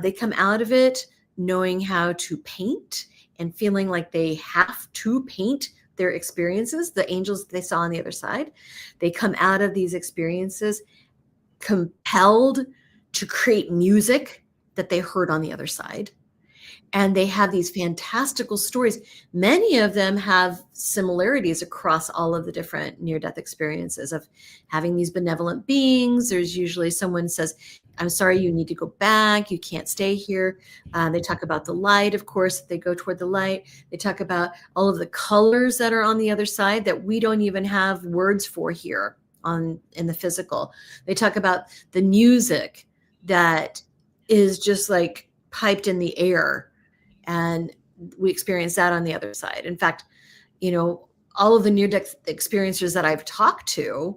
They come out of it knowing how to paint and feeling like they have to paint their experiences, the angels they saw on the other side. They come out of these experiences compelled to create music that they heard on the other side. And they have these fantastical stories. Many of them have similarities across all of the different near-death experiences of having these benevolent beings. There's usually someone says, I'm sorry, you need to go back. You can't stay here. They talk about the light, of course. They go toward the light. They talk about all of the colors that are on the other side that we don't even have words for here in the physical. They talk about the music that is just like piped in the air. And we experience that on the other side. In fact, all of the near-death experiencers that I've talked to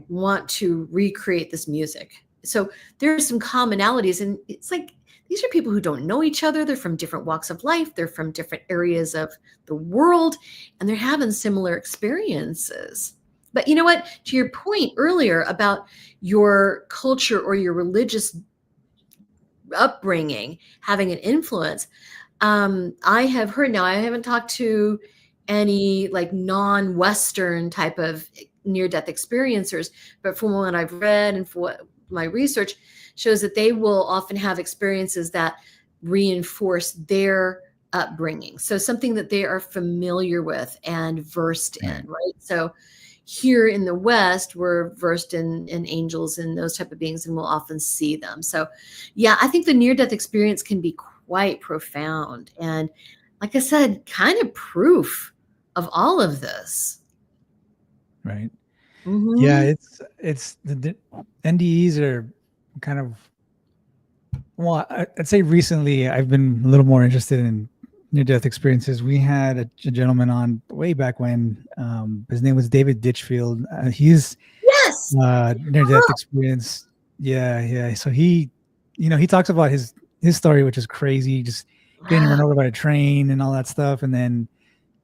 want to recreate this music. So there are some commonalities, and it's like, these are people who don't know each other. They're from different walks of life. They're from different areas of the world, and they're having similar experiences. But you know what? To your point earlier about your culture or your religious upbringing having an influence, I have heard, now I haven't talked to any like non-Western type of near-death experiencers, but from what I've read and for what my research shows, that they will often have experiences that reinforce their upbringing. So something that they are familiar with and versed in, right? So here in the West, we're versed in angels and those type of beings, and we'll often see them. So yeah, I think the near-death experience can be quite profound. And like I said, kind of proof of all of this. Right. Mm-hmm. Yeah, it's the NDEs are kind of, well, I'd say recently I've been a little more interested in near-death experiences. We had a gentleman on way back when. His name was David Ditchfield. He's near-death experience. Yeah. So he talks about his story, which is crazy, just getting run over by a train and all that stuff. And then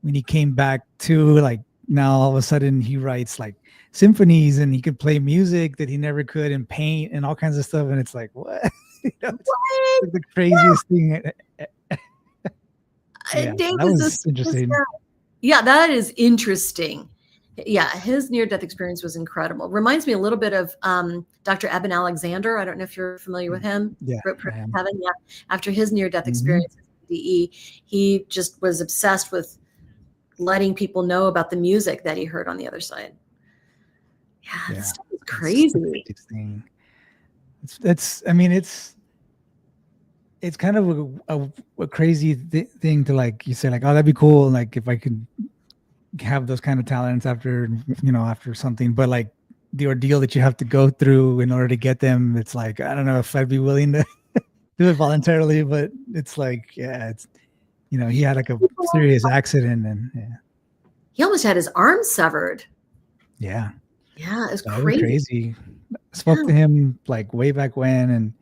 when he came back to, like, now all of a sudden he writes like symphonies and he could play music that he never could and paint and all kinds of stuff. And it's like, what? It's like the craziest thing. Yeah, that was interesting. Yeah, that is interesting. Yeah, his near-death experience was incredible. Reminds me a little bit of Dr. Eben Alexander. I don't know if you're familiar with him. Yeah, Heaven. Yeah. After his near-death experience at DE, he just was obsessed with letting people know about the music that he heard on the other side. Yeah, this stuff is crazy. It's kind of a crazy thing to, like, you say, like, oh, that'd be cool, like if I could have those kind of talents after something, but like the ordeal that you have to go through in order to get them, it's like, I don't know if I'd be willing to do it voluntarily, but it's like, yeah, it's, he had like a serious accident and he almost had his arm severed. Yeah, it's crazy. I spoke to him like way back when, and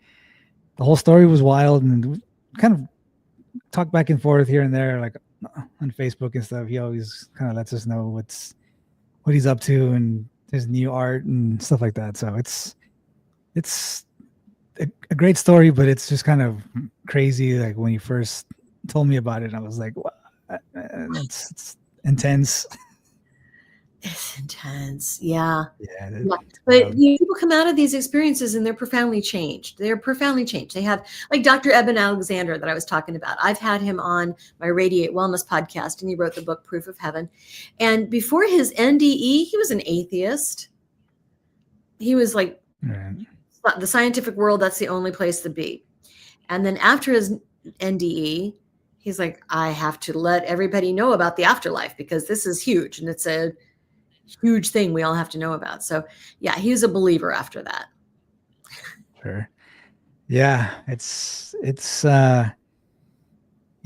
the whole story was wild, and we kind of talked back and forth here and there, like, on Facebook and stuff. He always kind of lets us know what he's up to and his new art and stuff like that. So it's a great story, but it's just kind of crazy. Like when you first told me about it, I was like, wow, it's intense. It's intense. Yeah. Yeah. But people come out of these experiences and they're profoundly changed. They have, like Dr. Eben Alexander that I was talking about. I've had him on my Radiate Wellness podcast, and he wrote the book Proof of Heaven. And before his NDE, he was an atheist. He was like, the scientific world, that's the only place to be. And then after his NDE, he's like, I have to let everybody know about the afterlife because this is huge. And it's a huge thing we all have to know about. So yeah, he was a believer after that. Sure. Yeah. It's you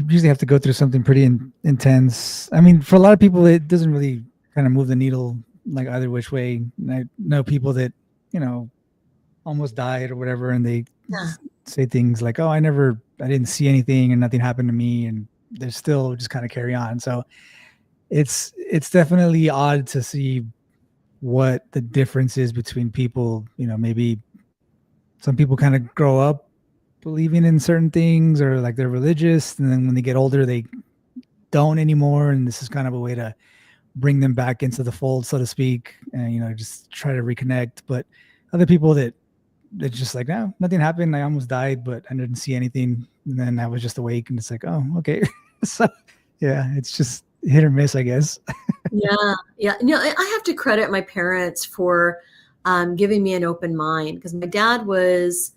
usually have to go through something pretty intense. I mean, for a lot of people, it doesn't really kind of move the needle like either which way. I know people that, almost died or whatever, and they say things like, oh, I didn't see anything and nothing happened to me, and they're still just kind of carry on. So it's definitely odd to see what the difference is between people. Maybe some people kind of grow up believing in certain things, or like they're religious, and then when they get older they don't anymore, and this is kind of a way to bring them back into the fold, so to speak, and just try to reconnect. But other people that it's just like, no, nothing happened, I almost died but I didn't see anything, and then I was just awake, and it's like, oh, okay. So yeah, it's just hit or miss, I guess. Yeah. I have to credit my parents for giving me an open mind, because my dad was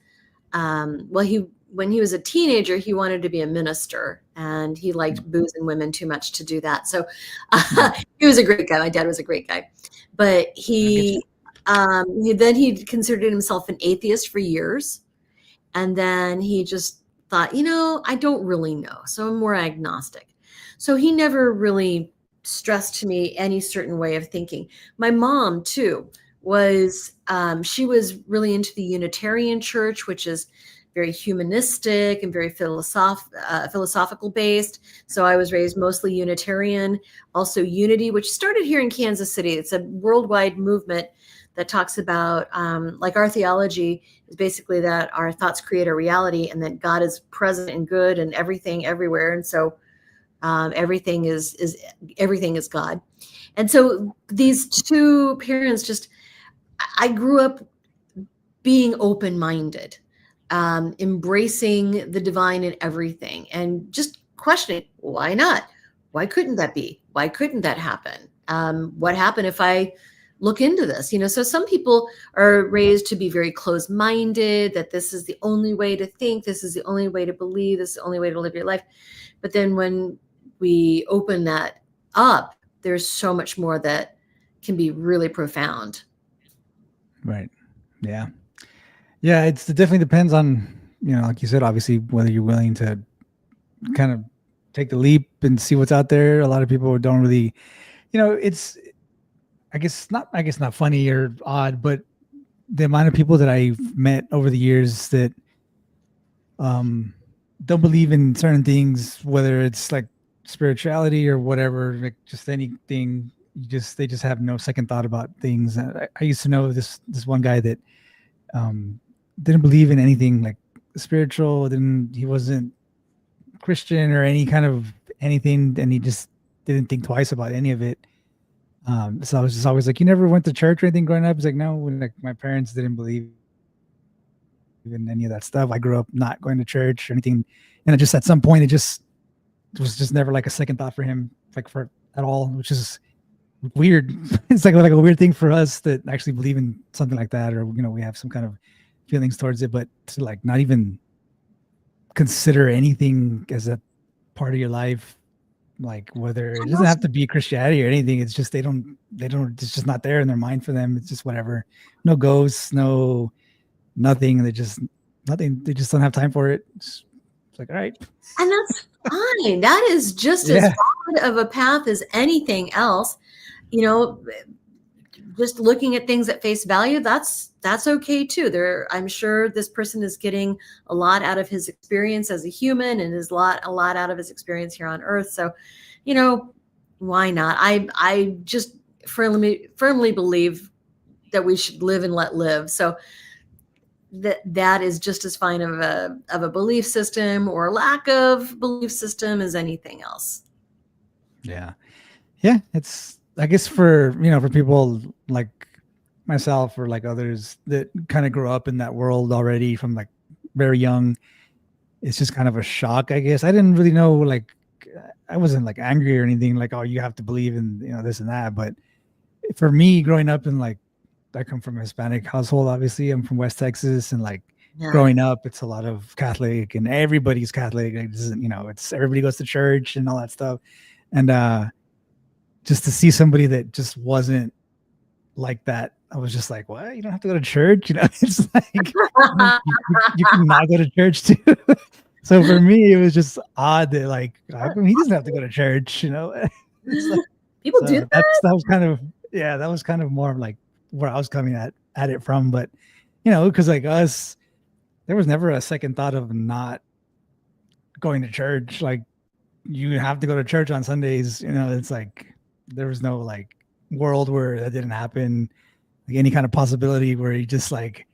when he was a teenager, he wanted to be a minister, and he liked booze and women too much to do that. So he was a great guy. My dad was a great guy, but he considered himself an atheist for years. And then he just thought, I don't really know. So I'm more agnostic. So he never really stressed to me any certain way of thinking. My mom too she was really into the Unitarian Church, which is very humanistic and very philosophical based. So I was raised mostly Unitarian. Also Unity, which started here in Kansas City. It's a worldwide movement that talks about, like our theology is basically that our thoughts create our reality, and that God is present and good and everything everywhere. And so everything is God. And so these two parents I grew up being open-minded, embracing the divine in everything, and just questioning, why not? Why couldn't that be? Why couldn't that happen? What happened if I look into this? So some people are raised to be very closed-minded, that this is the only way to think, this is the only way to believe, this is the only way to live your life. But then when we open that up, there's so much more that can be really profound. Right. Yeah. Yeah. It definitely depends on, like you said, obviously, whether you're willing to kind of take the leap and see what's out there. A lot of people don't really, it's, I guess not funny or odd, but the amount of people that I've met over the years that don't believe in certain things, whether it's like spirituality or whatever, like just anything, they just have no second thought about things. I used to know this one guy that didn't believe in anything like spiritual. He wasn't Christian or any kind of anything, and he just didn't think twice about any of it. So I was just always like, you never went to church or anything growing up? It's like, no, like my parents didn't believe in any of that stuff. I grew up not going to church or anything, and it just at some point it was just never like a second thought for him, like for at all, which is weird. It's like a weird thing for us that actually believe in something like that, or we have some kind of feelings towards it, but to like not even consider anything as a part of your life, like whether it doesn't have to be Christianity or anything. It's just they don't it's just not there in their mind for them. It's just whatever. No ghosts, no nothing. They just don't have time for it. It's like, all right. And that's fine. That is just as valid of a path as anything else. just looking at things at face value, that's okay too. I'm sure this person is getting a lot out of his experience as a human, and a lot out of his experience here on earth. So, why not? I just firmly believe that we should live and let live. So that is just as fine of a belief system or lack of belief system as anything else. Yeah. It's, I guess, for people like myself or like others that kind of grew up in that world already from like very young, it's just kind of a shock, I guess. I didn't really know, like, I wasn't like angry or anything like, oh, you have to believe in, this and that. But for me, growing up in like, I come from a Hispanic household, obviously. I'm from West Texas, and like growing up, it's a lot of Catholic, and everybody's Catholic. Like, it's everybody goes to church and all that stuff. And just to see somebody that just wasn't like that, I was just like, what? You don't have to go to church? It's like, you can not go to church too. So for me, it was just odd that, like, how come he doesn't have to go to church? It's like, people do that. That was kind of, that was kind of more like where I was coming at it from. But, because like us, there was never a second thought of not going to church. Like, you have to go to church on Sundays. It's like, there was no like world where that didn't happen. Like any kind of possibility where you just like,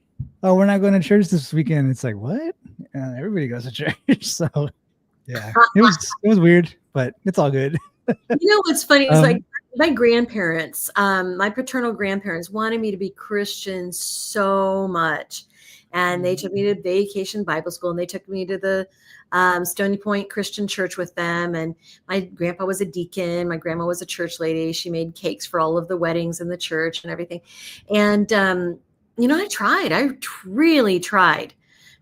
oh, we're not going to church this weekend. It's like, what? Everybody goes to church. So yeah, it was weird, but it's all good. What's funny is like my grandparents, my paternal grandparents wanted me to be Christian so much. And they took me to vacation Bible school, and they took me to the Stony Point Christian Church with them. And my grandpa was a deacon. My grandma was a church lady. She made cakes for all of the weddings in the church and everything. And, I really tried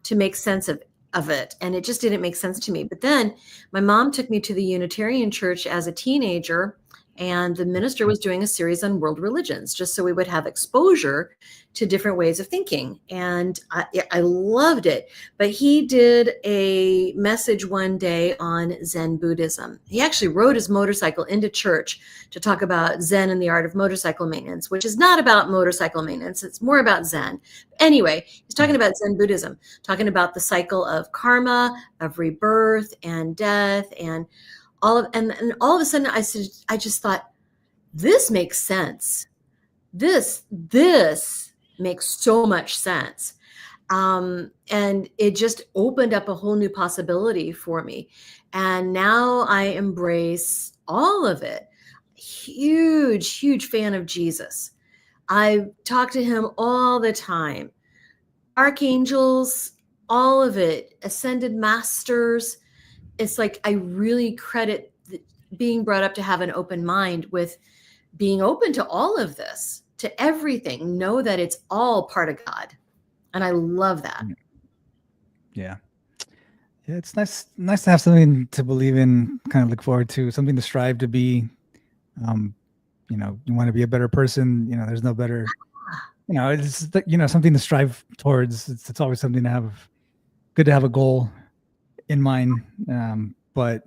to make sense of it. And it just didn't make sense to me. But then my mom took me to the Unitarian Church as a teenager, and the minister was doing a series on world religions, just so we would have exposure to different ways of thinking. And I loved it. But he did a message one day on Zen Buddhism. He actually rode his motorcycle into church to talk about Zen and the art of motorcycle maintenance, which is not about motorcycle maintenance. It's more about Zen. Anyway, he's talking about Zen Buddhism, talking about the cycle of karma, of rebirth and death, and all of a sudden I just thought, this makes sense. This makes so much sense. And it just opened up a whole new possibility for me. And now I embrace all of it. Huge fan of Jesus. I talk to him all the time. Archangels, all of it, ascended masters. It's like, I really credit being brought up to have an open mind with being open to all of this, to everything. Know that it's all part of God. And I love that. Yeah. Yeah. It's nice to have something to believe in, kind of look forward to, something to strive to be. You want to be a better person. There's no better, it's, something to strive towards. It's always something to have, good to have a goal in mind. But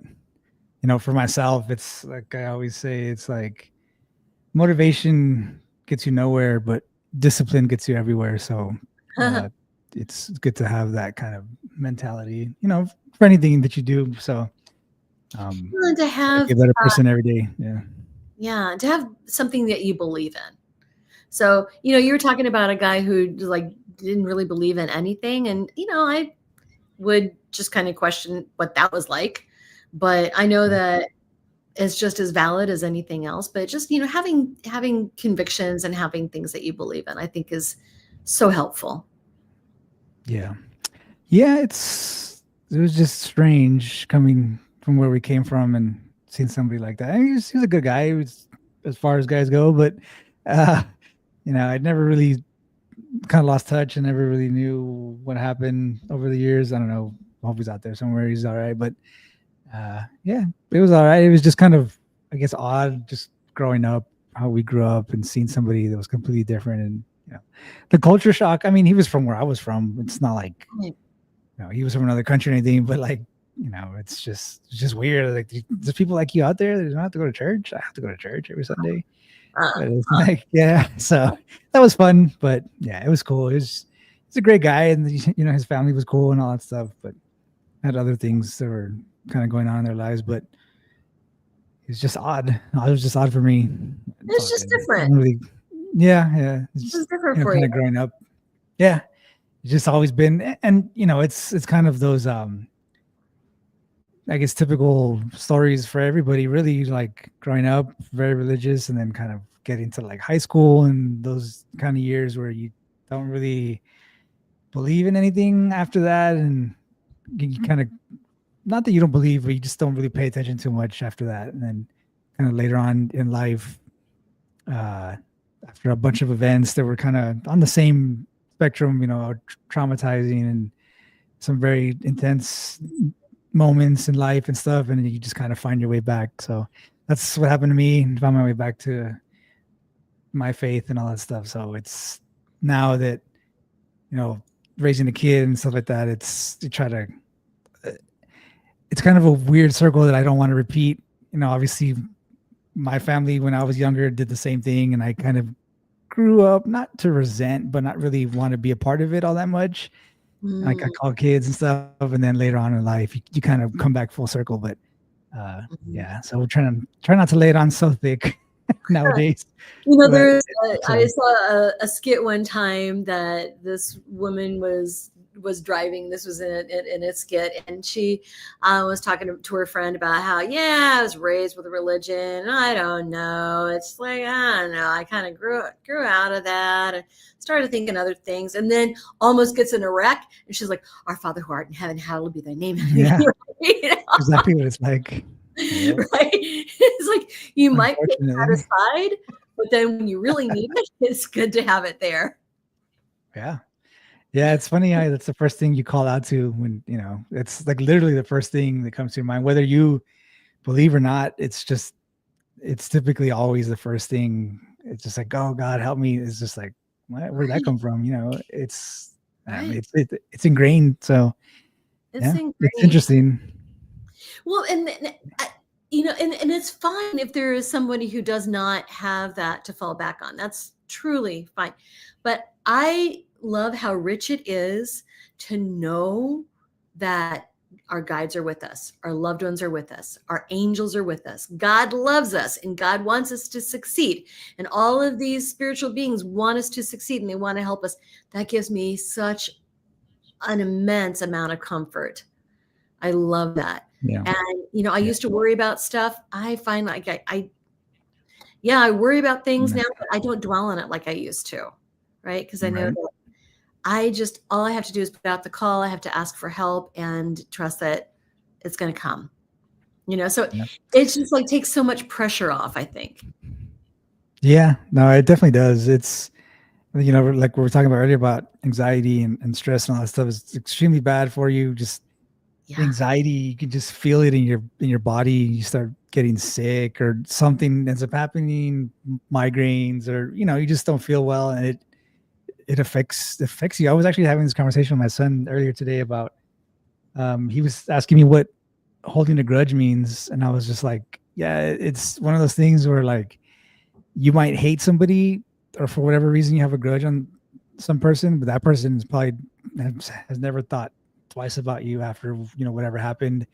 for myself, it's like I always say, it's like motivation gets you nowhere, but discipline gets you everywhere. So it's good to have that kind of mentality, for anything that you do. So to have be a better person every day. Yeah, to have something that you believe in. So, you were talking about a guy who like didn't really believe in anything, and I would just kind of question what that was like. But I know that it's just as valid as anything else. But just, having convictions and having things that you believe in, I think is so helpful. Yeah. Yeah. It was just strange coming from where we came from and seeing somebody like that. I mean, he was a good guy. He was, as far as guys go, but, I'd never really kind of lost touch and never really knew what happened over the years. I don't know. I hope he's out there somewhere. He's all right. But it was all right. It was just kind of, I guess, odd just growing up, how we grew up and seeing somebody that was completely different. And, the culture shock. I mean, he was from where I was from. It's not like, he was from another country or anything, but like, it's just weird. Like, there's people like you out there that don't have to go to church. I have to go to church every Sunday. But it's like, yeah, so that was fun, but yeah, it was cool. He's a great guy, and his family was cool and all that stuff, but had other things that were kind of going on in their lives, but it's just odd. It was just odd for me. It's just different. Really, yeah. It's just different for kind you. of growing up. Yeah, it's just always been, and it's kind of those I guess typical stories for everybody. Really, like growing up, very religious, and then kind of getting to like high school and those kind of years where you don't really believe in anything after that, and you kind of, not that you don't believe, but you just don't really pay attention too much after that. And then kind of later on in life, after a bunch of events that were kind of on the same spectrum, traumatizing and some very intense moments in life and stuff, and you just kind of find your way back. So that's what happened to me, and found my way back to my faith and all that stuff. So it's now that, raising a kid and stuff like that, it's kind of a weird circle that I don't want to repeat. Obviously my family when I was younger did the same thing, and I kind of grew up not to resent, but not really want to be a part of it all that much. Like I call kids and stuff, and then later on in life, you kind of come back full circle. But yeah, so we're try not to lay it on so thick nowadays. I saw a skit one time that this woman was driving. This was in a skit, and she was talking to her friend about how, I was raised with a religion. I don't know. It's like, I don't know. I kind of grew out of that and started thinking other things, and then almost gets in a wreck. And she's like, "Our Father who art in heaven, hallowed be thy name." Yeah, exactly what it's like. Yeah. Right? It's like you might get satisfied, but then when you really need it, it's good to have it there. Yeah. Yeah, it's funny how that's the first thing you call out to when, it's like literally the first thing that comes to your mind, whether you believe or not. It's typically always the first thing. It's just like, oh God, help me. It's just like, where'd that come from? It's, right. It's ingrained. So it's interesting. Well, and it's fine if there is somebody who does not have that to fall back on. That's truly fine. But I love how rich it is to know that our guides are with us, our loved ones are with us, our angels are with us. God loves us, and God wants us to succeed. And all of these spiritual beings want us to succeed, and they want to help us. That gives me such an immense amount of comfort. I love that. Yeah. And, I used to worry about stuff. I find like I worry about things now, but I don't dwell on it like I used to. Right. Because I know that all I have to do is put out the call. I have to ask for help and trust that it's going to come, so it's just like takes so much pressure off, I think. Yeah, no, it definitely does. It's, like we were talking about earlier about anxiety and stress and all that stuff is extremely bad for you. Just anxiety, you can just feel it in your body. You start getting sick or something ends up happening, migraines, or, you just don't feel well. And it affects you. I was actually having this conversation with my son earlier today about, he was asking me what holding a grudge means. And I was just like, yeah, it's one of those things where like you might hate somebody or for whatever reason you have a grudge on some person, but that person is probably has never thought twice about you after, whatever happened.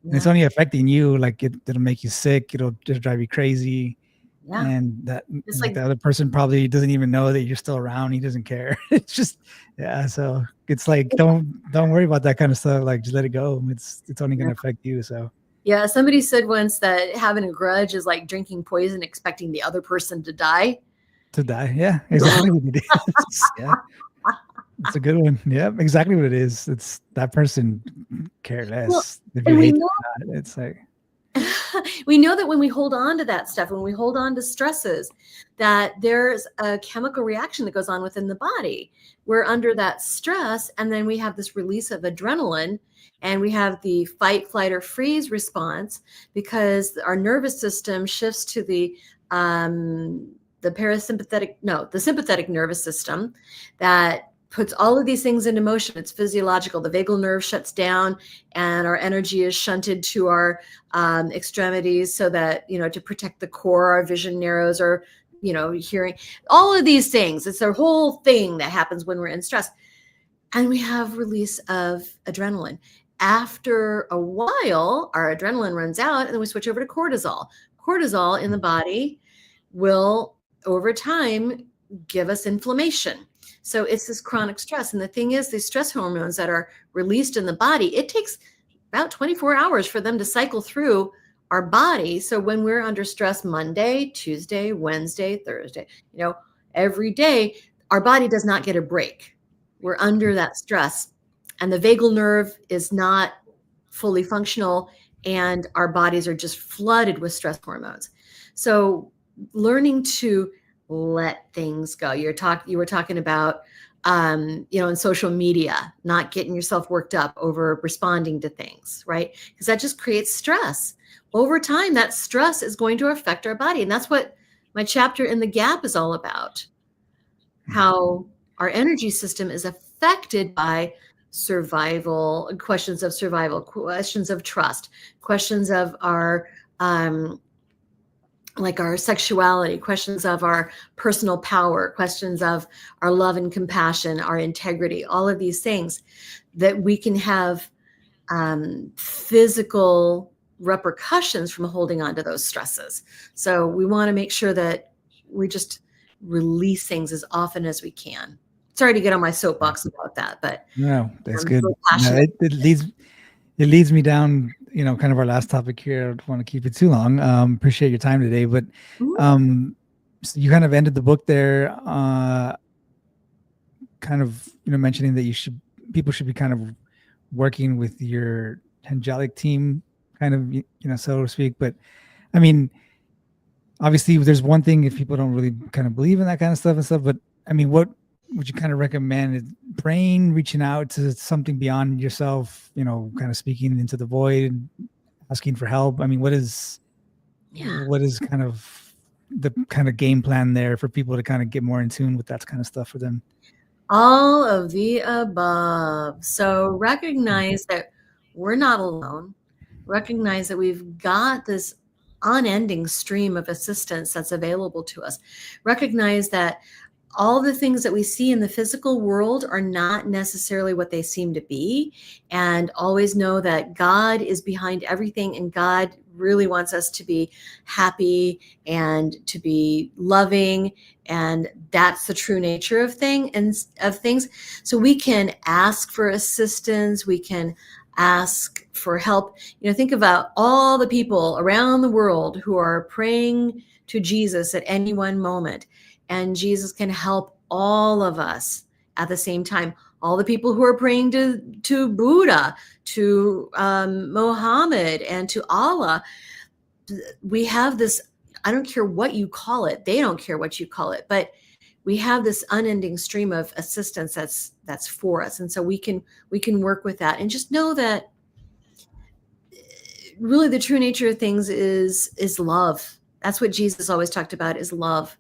And it's only affecting you. Like it'll make you sick. It'll just drive you crazy. Yeah. And that it's like the other person probably doesn't even know that you're still around. He doesn't care. It's just, so it's like, don't worry about that kind of stuff. Like just let it go. It's only going to affect you. So. Yeah. Somebody said once that having a grudge is like drinking poison, expecting the other person to die. Yeah. Exactly what it is. Yeah. It's a good one. Yeah, exactly what it is. It's that person care less. Well, if you hate that, it's like we know that when we hold on to that stuff, when we hold on to stresses, that there's a chemical reaction that goes on within the body. We're under that stress, and then we have this release of adrenaline, and we have the fight, flight, or freeze response because our nervous system shifts to the sympathetic nervous system that puts all of these things into motion. It's physiological. The vagal nerve shuts down and our energy is shunted to our extremities so that, to protect the core, our vision narrows, our hearing, all of these things. It's a whole thing that happens when we're in stress. And we have release of adrenaline. After a while, our adrenaline runs out, and then we switch over to cortisol. Cortisol in the body will, over time, give us inflammation. So it's this chronic stress. And the thing is, these stress hormones that are released in the body, it takes about 24 hours for them to cycle through our body. So when we're under stress Monday, Tuesday, Wednesday, Thursday, every day, our body does not get a break. We're under that stress, and the vagal nerve is not fully functional, and our bodies are just flooded with stress hormones. So learning to let things go. You were talking about, in social media, not getting yourself worked up over responding to things, right? Because that just creates stress. Over time, that stress is going to affect our body. And that's what my chapter in The Gap is all about. How our energy system is affected by survival, questions of survival, questions of trust, questions of our, our sexuality, questions of our personal power, questions of our love and compassion, our integrity, all of these things that we can have physical repercussions from holding on to those stresses. So we want to make sure that we just release things as often as we can. Sorry to get on my soapbox about that, but no, that's good. No, it leads me down, kind of our last topic here. I don't want to keep it too long. Appreciate your time today, but so you kind of ended the book there, kind of, mentioning that people should be kind of working with your angelic team, kind of, so to speak. But I mean, obviously there's one thing if people don't really kind of believe in that kind of stuff, but I mean, what would you kind of recommend? Is praying, reaching out to something beyond yourself, kind of speaking into the void, asking for help? I mean, what is kind of the kind of game plan there for people to kind of get more in tune with that kind of stuff for them? All of the above. So recognize that we're not alone. Recognize that we've got this unending stream of assistance that's available to us. Recognize that all the things that we see in the physical world are not necessarily what they seem to be. And always know that God is behind everything, and God really wants us to be happy and to be loving. And that's the true nature of things. So we can ask for assistance. We can ask for help. Think about all the people around the world who are praying to Jesus at any one moment. And Jesus can help all of us at the same time. All the people who are praying to Buddha, to Mohammed, and to Allah. We have this, I don't care what you call it. They don't care what you call it. But we have this unending stream of assistance that's for us. And so we can work with that. And just know that really the true nature of things is love. That's what Jesus always talked about, is love.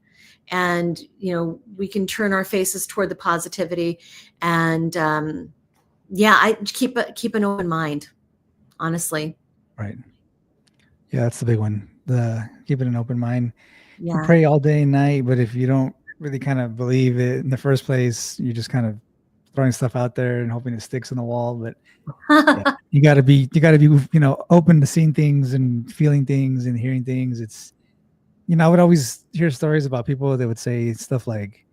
And, we can turn our faces toward the positivity, and I keep an open mind, honestly. Right. Yeah, that's the big one. Keeping an open mind. Yeah. You pray all day and night, but if you don't really kind of believe it in the first place, you're just kind of throwing stuff out there and hoping it sticks on the wall. But you gotta be, open to seeing things and feeling things and hearing things. It's, I would always hear stories about people that would say stuff like,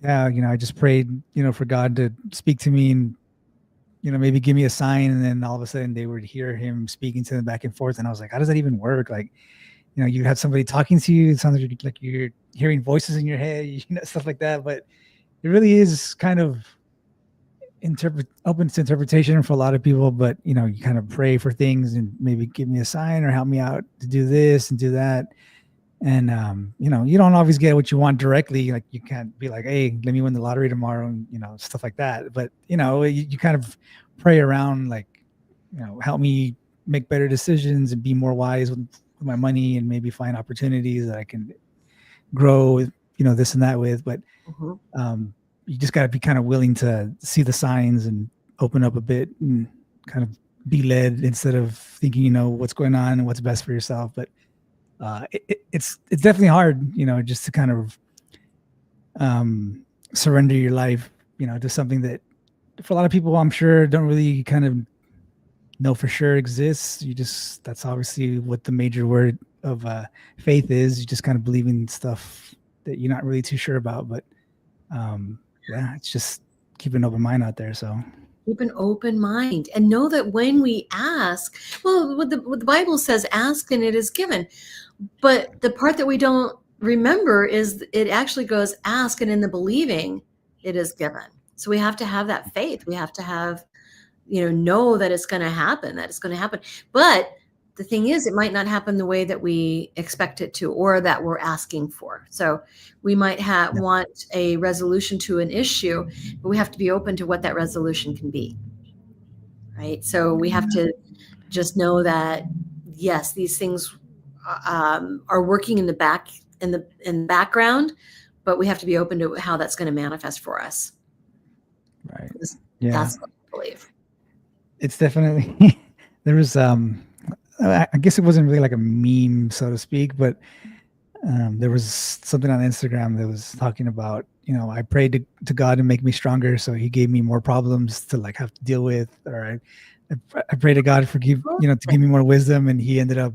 yeah, I just prayed, for God to speak to me and, maybe give me a sign. And then all of a sudden they would hear him speaking to them back and forth. And I was like, how does that even work? Like, you have somebody talking to you. It sounds like you're hearing voices in your head, stuff like that. But it really is kind of open to interpretation for a lot of people. But, you kind of pray for things and maybe give me a sign or help me out to do this and do that. And, you don't always get what you want directly. Like, you can't be like, hey, let me win the lottery tomorrow and, stuff like that. But, you kind of pray around, like, help me make better decisions and be more wise with my money, and maybe find opportunities that I can grow, this and that with. But, you just got to be kind of willing to see the signs and open up a bit and kind of be led, instead of thinking, what's going on and what's best for yourself. But it's definitely hard, just to kind of surrender your life, to something that for a lot of people, I'm sure, don't really kind of know for sure exists. That's obviously what the major word of faith is. You just kind of believe in stuff that you're not really too sure about. But yeah, it's just keep an open mind out there. So keep an open mind and know that when we ask, well, what the Bible says, ask and it is given. But the part that we don't remember is it actually goes ask and in the believing it is given. So we have to have that faith. We have to have, know that it's going to happen, But the thing is, it might not happen the way that we expect it to, or that we're asking for. So we might want a resolution to an issue, but we have to be open to what that resolution can be. Right. So we have to just know that, yes, these things are working in the background, but we have to be open to how that's going to manifest for us. Right. Yeah. That's what I believe. It's definitely, there was, I guess it wasn't really like a meme, so to speak, but there was something on Instagram that was talking about, I prayed to God to make me stronger. So he gave me more problems to like have to deal with, or I pray to God to give me more wisdom. And he ended up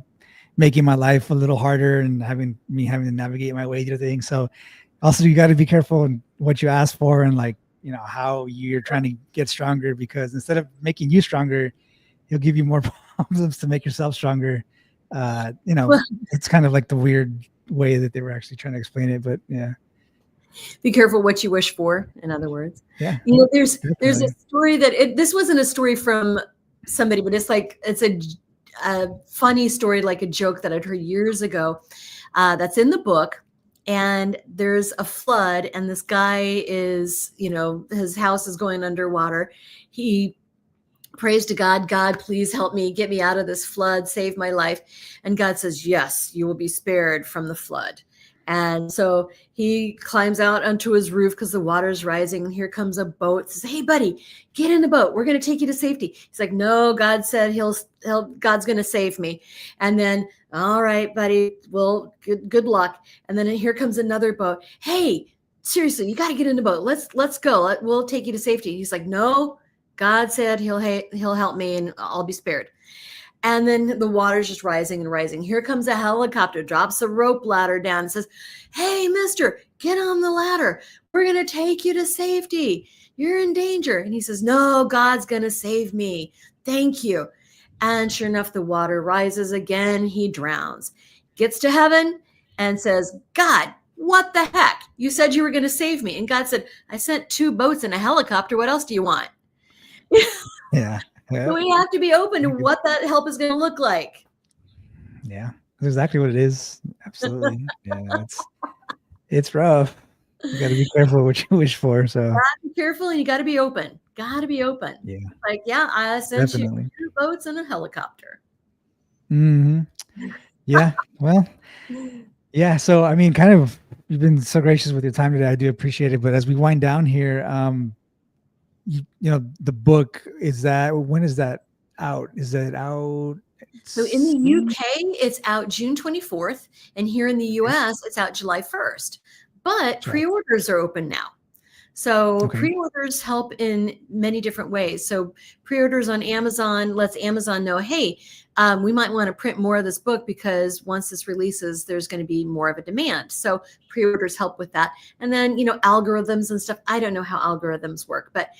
making my life a little harder and having to navigate my way through things. So also you got to be careful in what you ask for and like, how you're trying to get stronger, because instead of making you stronger, he'll give you more problems to make yourself stronger. It's kind of like the weird way that they were actually trying to explain it, but yeah. Be careful what you wish for, in other words. Yeah. There's a story that this wasn't a story from somebody, but it's a funny story, like a joke that I'd heard years ago, that's in the book. And there's a flood, and this guy is, his house is going underwater. He prays to God, God, please help me, get me out of this flood, save my life. And God says, yes, you will be spared from the flood. And so he climbs out onto his roof because the water's rising. And here comes a boat. Says, hey, buddy, get in the boat. We're going to take you to safety. He's like, no, God said God's going to save me. And then, all right, buddy, well, good luck. And then here comes another boat. Hey, seriously, you got to get in the boat. Let's go. We'll take you to safety. He's like, no, God said he'll help me and I'll be spared. And then the water's just rising and rising. Here comes a helicopter, drops a rope ladder down and says, hey, mister, get on the ladder. We're going to take you to safety. You're in danger. And he says, no, God's going to save me. Thank you. And sure enough, the water rises again. He drowns, gets to heaven and says, God, what the heck? You said you were going to save me. And God said, I sent 2 boats and a helicopter. What else do you want? Yeah. So we have to be open to what that help is going to look like. Yeah, that's exactly what it is. Absolutely. Yeah, it's rough. You got to be careful what you wish for. So you got to be careful, and you got to be open. Got to be open. Yeah. Like, yeah, I sent you 2 boats and a helicopter. Mm-hmm. Yeah. Well, yeah. So, I mean, kind of, you've been so gracious with your time today. I do appreciate it. But as we wind down here, the book, when is that out? Is that out? So in the UK, it's out June 24th. And here in the US, it's out July 1st. But pre-orders are open now. So pre-orders help in many different ways. So pre-orders on Amazon lets Amazon know, hey, we might want to print more of this book because once this releases, there's going to be more of a demand. So pre-orders help with that. And then, algorithms and stuff. I don't know how algorithms work, but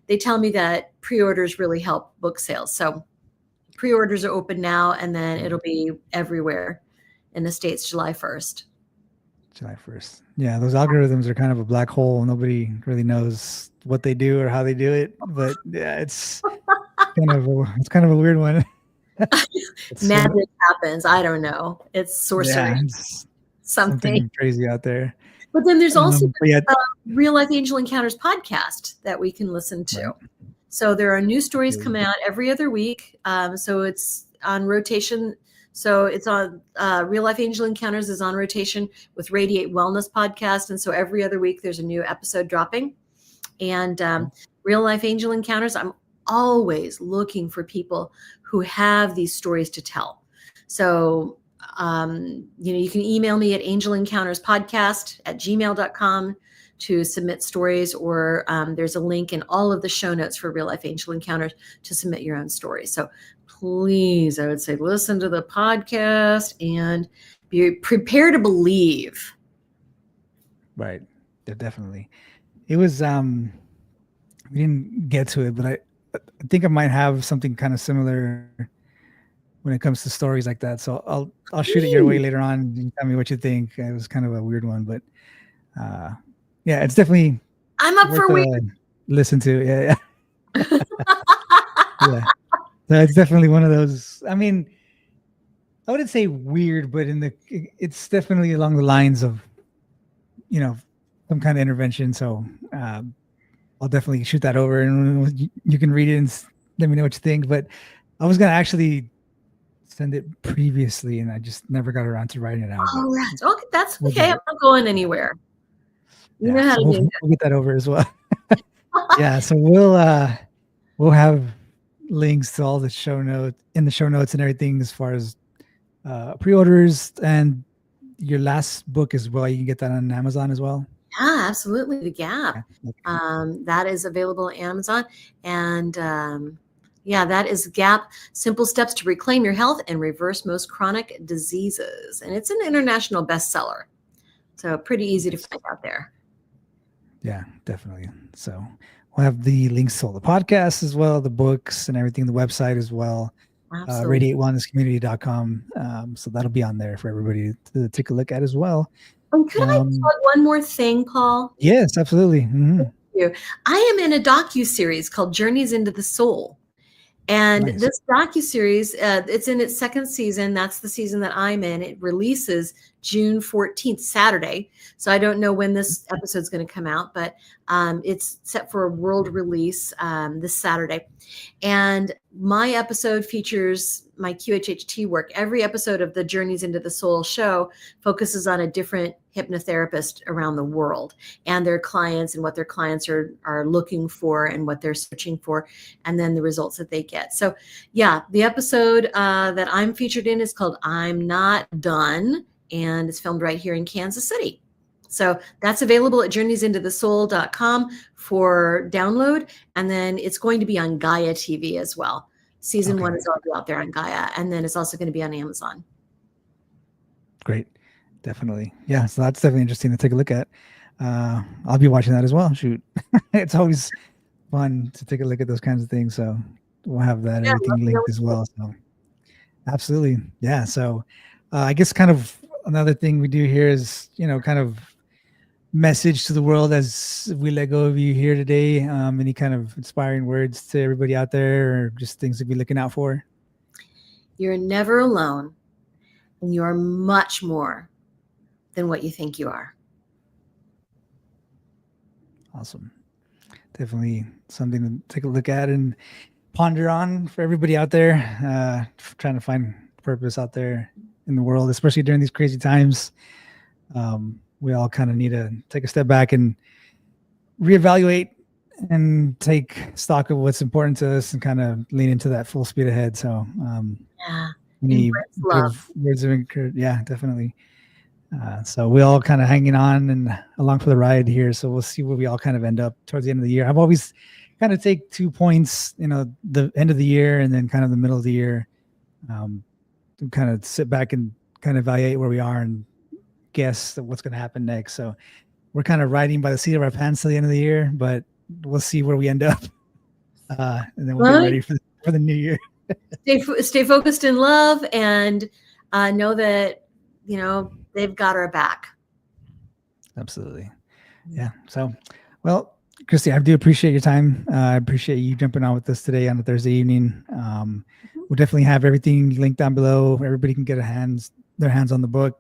they tell me that pre-orders really help book sales. So pre-orders are open now, and then it'll be everywhere in the States July 1st. July 1st. Yeah, those algorithms are kind of a black hole. Nobody really knows what they do or how they do it. But yeah, it's kind of a weird one. Magic happens. I don't know. It's sorcery. Yeah, it's something crazy out there. But then there's also Real Life Angel Encounters podcast that we can listen to. Right. So there are new stories coming out every other week. So it's on rotation. So it's on Real Life Angel Encounters is on rotation with Radiate Wellness Podcast. And so every other week there's a new episode dropping. And Real Life Angel Encounters, I'm always looking for people who have these stories to tell. So You can email me at angelencounterspodcast@gmail.com to submit stories, or there's a link in all of the show notes for Real Life Angel Encounters to submit your own story. So please, I would say, listen to the podcast and be prepared to believe. Right. Yeah, definitely. It was, we didn't get to it, but I think I might have something kind of similar when it comes to stories like that. So I'll shoot it your way later on and tell me what you think. It was kind of a weird one, but yeah, it's definitely I'm up for weird. Listen to. Yeah. Yeah. So it's definitely one of those. I mean, I wouldn't say weird, but it's definitely along the lines of, some kind of intervention. So I'll definitely shoot that over, and you can read it and let me know what you think. But I was gonna actually send it previously, and I just never got around to writing it out. Oh, okay, that's okay. I'm not going anywhere. You know how to do it. We'll get that over as well. Yeah, so we'll have links to all the show notes and everything as far as pre-orders, and your last book as well. You can get that on Amazon as well. Yeah, absolutely. The Gap. Okay. That is available on Amazon. And that is Gap: Simple Steps to Reclaim Your Health and Reverse Most Chronic Diseases. And it's an international bestseller. So pretty easy to find out there. Yeah, definitely. So we'll have the links to all the podcasts as well, the books and everything, the website as well. RadiateWellnessCommunity.com. So that'll be on there for everybody to take a look at as well. And could I plug one more thing, Paul? Yes, absolutely. Mm-hmm. Thank you. I am in a docuseries called Journeys into the Soul. And this docuseries, it's in its second season. That's the season that I'm in. It releases June 14th, Saturday. So I don't know when this episode is going to come out, but it's set for a world release this Saturday. And my episode features my QHHT work. Every episode of the Journeys into the Soul show focuses on a different hypnotherapist around the world and their clients and what their clients are looking for and what they're searching for, and then the results that they get. So yeah, the episode that I'm featured in is called I'm Not Done, and it's filmed right here in Kansas City. So that's available at journeysintothesoul.com for download. And then it's going to be on Gaia TV as well. Season 1 is already out there on Gaia. And then it's also going to be on Amazon. Great. Definitely. Yeah. So that's definitely interesting to take a look at. I'll be watching that as well. Shoot. It's always fun to take a look at those kinds of things. So we'll have that everything linked as well. So absolutely. Yeah. So I guess kind of another thing we do here is, kind of message to the world as we let go of you here today. Any kind of inspiring words to everybody out there, or just things to be looking out for? You're never alone, and you are much more than what you think you are. Awesome. Definitely something to take a look at and ponder on for everybody out there, trying to find purpose out there in the world, especially during these crazy times. We all kind of need to take a step back and reevaluate and take stock of what's important to us and kind of lean into that full speed ahead. So, any words of encouragement? Yeah, definitely. So we all kind of hanging on and along for the ride here. So we'll see where we all kind of end up towards the end of the year. I've always kind of take 2 points, the end of the year and then kind of the middle of the year, to kind of sit back and kind of evaluate where we are and guess what's going to happen next. So we're kind of riding by the seat of our pants till the end of the year, but we'll see where we end up. And then we'll get ready for the new year. Stay focused in love, and know that, they've got our back. Absolutely. Yeah. So, well, Christi, I do appreciate your time. I appreciate you jumping on with us today on a Thursday evening. We'll definitely have everything linked down below. Everybody can get their hands on the book.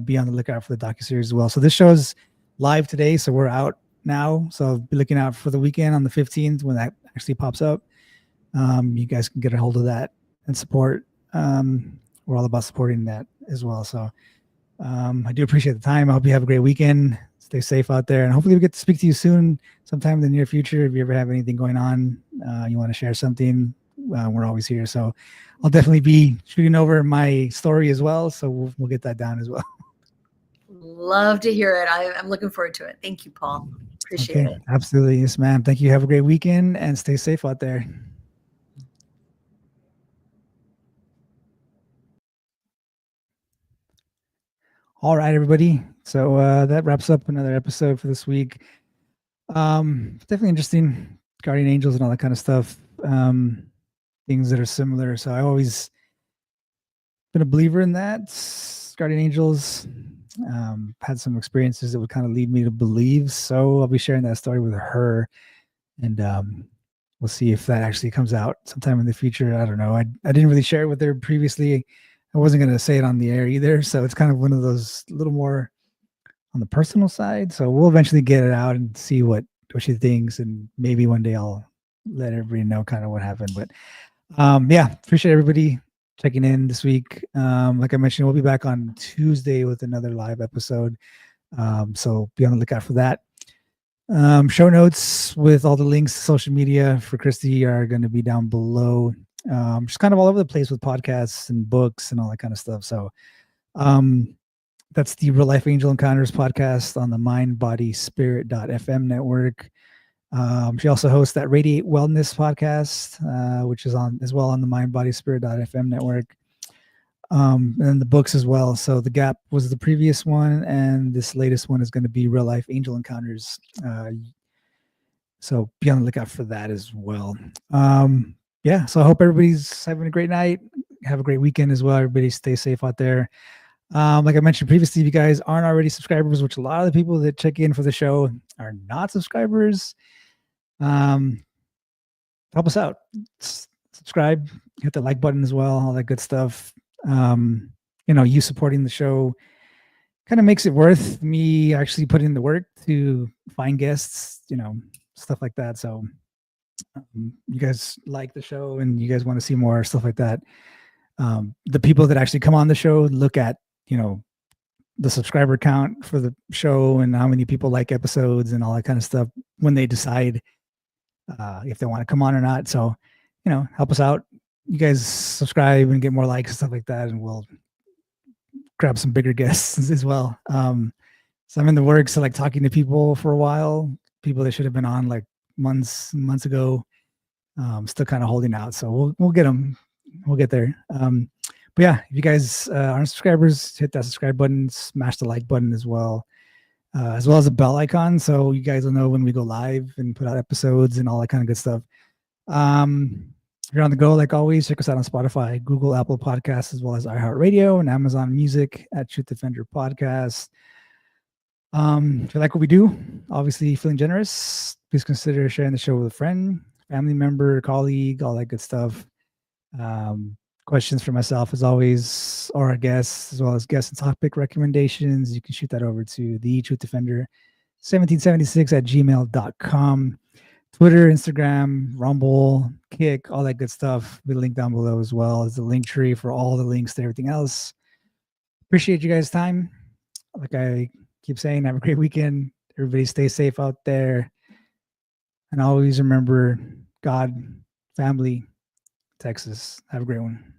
Be on the lookout for the docuseries as well. So this show is live today, so we're out now. So be looking out for the weekend on the 15th when that actually pops up. You guys can get a hold of that and support. We're all about supporting that as well. So I do appreciate the time. I hope you have a great weekend. Stay safe out there, and hopefully we get to speak to you soon, sometime in the near future. If you ever have anything going on, you want to share something, we're always here. So I'll definitely be shooting over my story as well. So we'll get that down as well. Love to hear it. I'm looking forward to it. Thank you, Paul. Appreciate it. Absolutely. Yes, ma'am. Thank you. Have a great weekend and stay safe out there. All right, everybody. So that wraps up another episode for this week. Definitely interesting, guardian angels and all that kind of stuff. Things that are similar. So I always been a believer in that. Guardian angels. Had some experiences that would kind of lead me to believe. So I'll be sharing that story with her, and we'll see if that actually comes out sometime in the future. I don't know. I didn't really share it with her previously. I wasn't going to say it on the air either. So it's kind of one of those little more on the personal side. So we'll eventually get it out and see what she thinks. And maybe one day I'll let everybody know kind of what happened. But yeah, appreciate everybody checking in this week. Like I mentioned, we'll be back on Tuesday with another live episode. So be on the lookout for that. Show notes with all the links to social media for Christi are going to be down below. Just kind of all over the place with podcasts and books and all that kind of stuff. So that's the Real Life Angel Encounters podcast on the mindbodyspirit.fm network. She also hosts that Radiate Wellness Podcast, which is on as well on the mindbodyspirit.fm network. And the books as well. So The Gap was the previous one, and this latest one is going to be Real Life Angel Encounters. So be on the lookout for that as well. Yeah, so I hope everybody's having a great night. Have a great weekend as well. Everybody stay safe out there. Like I mentioned previously, if you guys aren't already subscribers, which a lot of the people that check in for the show are not subscribers, help us out. Subscribe, hit the like button as well, all that good stuff. You supporting the show kind of makes it worth me actually putting in the work to find guests, stuff like that. So you guys like the show and you guys want to see more stuff like that. The people that actually come on the show look at, the subscriber count for the show and how many people like episodes and all that kind of stuff when they decide if they want to come on or not. So, help us out. You guys subscribe and get more likes and stuff like that, and we'll grab some bigger guests as well. So I'm in the works of talking to people for a while, people that should have been on months and months ago. Still kind of holding out. So we'll get them. We'll get there. But yeah, if you guys aren't subscribers, hit that subscribe button, smash the like button as well as the bell icon. So you guys will know when we go live and put out episodes and all that kind of good stuff. If you're on the go, like always, check us out on Spotify, Google, Apple Podcasts, as well as iHeartRadio and Amazon Music at Truth Defender Podcast. If you like what we do, obviously feeling generous, please consider sharing the show with a friend, family member, colleague, all that good stuff. Questions for myself as always, or our guests, as well as guest and topic recommendations, you can shoot that over to the Truth Defender 1776 at gmail.com. Twitter, Instagram, Rumble, Kick, all that good stuff. We link down below as well as the link tree for all the links to everything else. Appreciate you guys' time. Like I keep saying, have a great weekend. Everybody stay safe out there. And always remember God, family, Texas. Have a great one.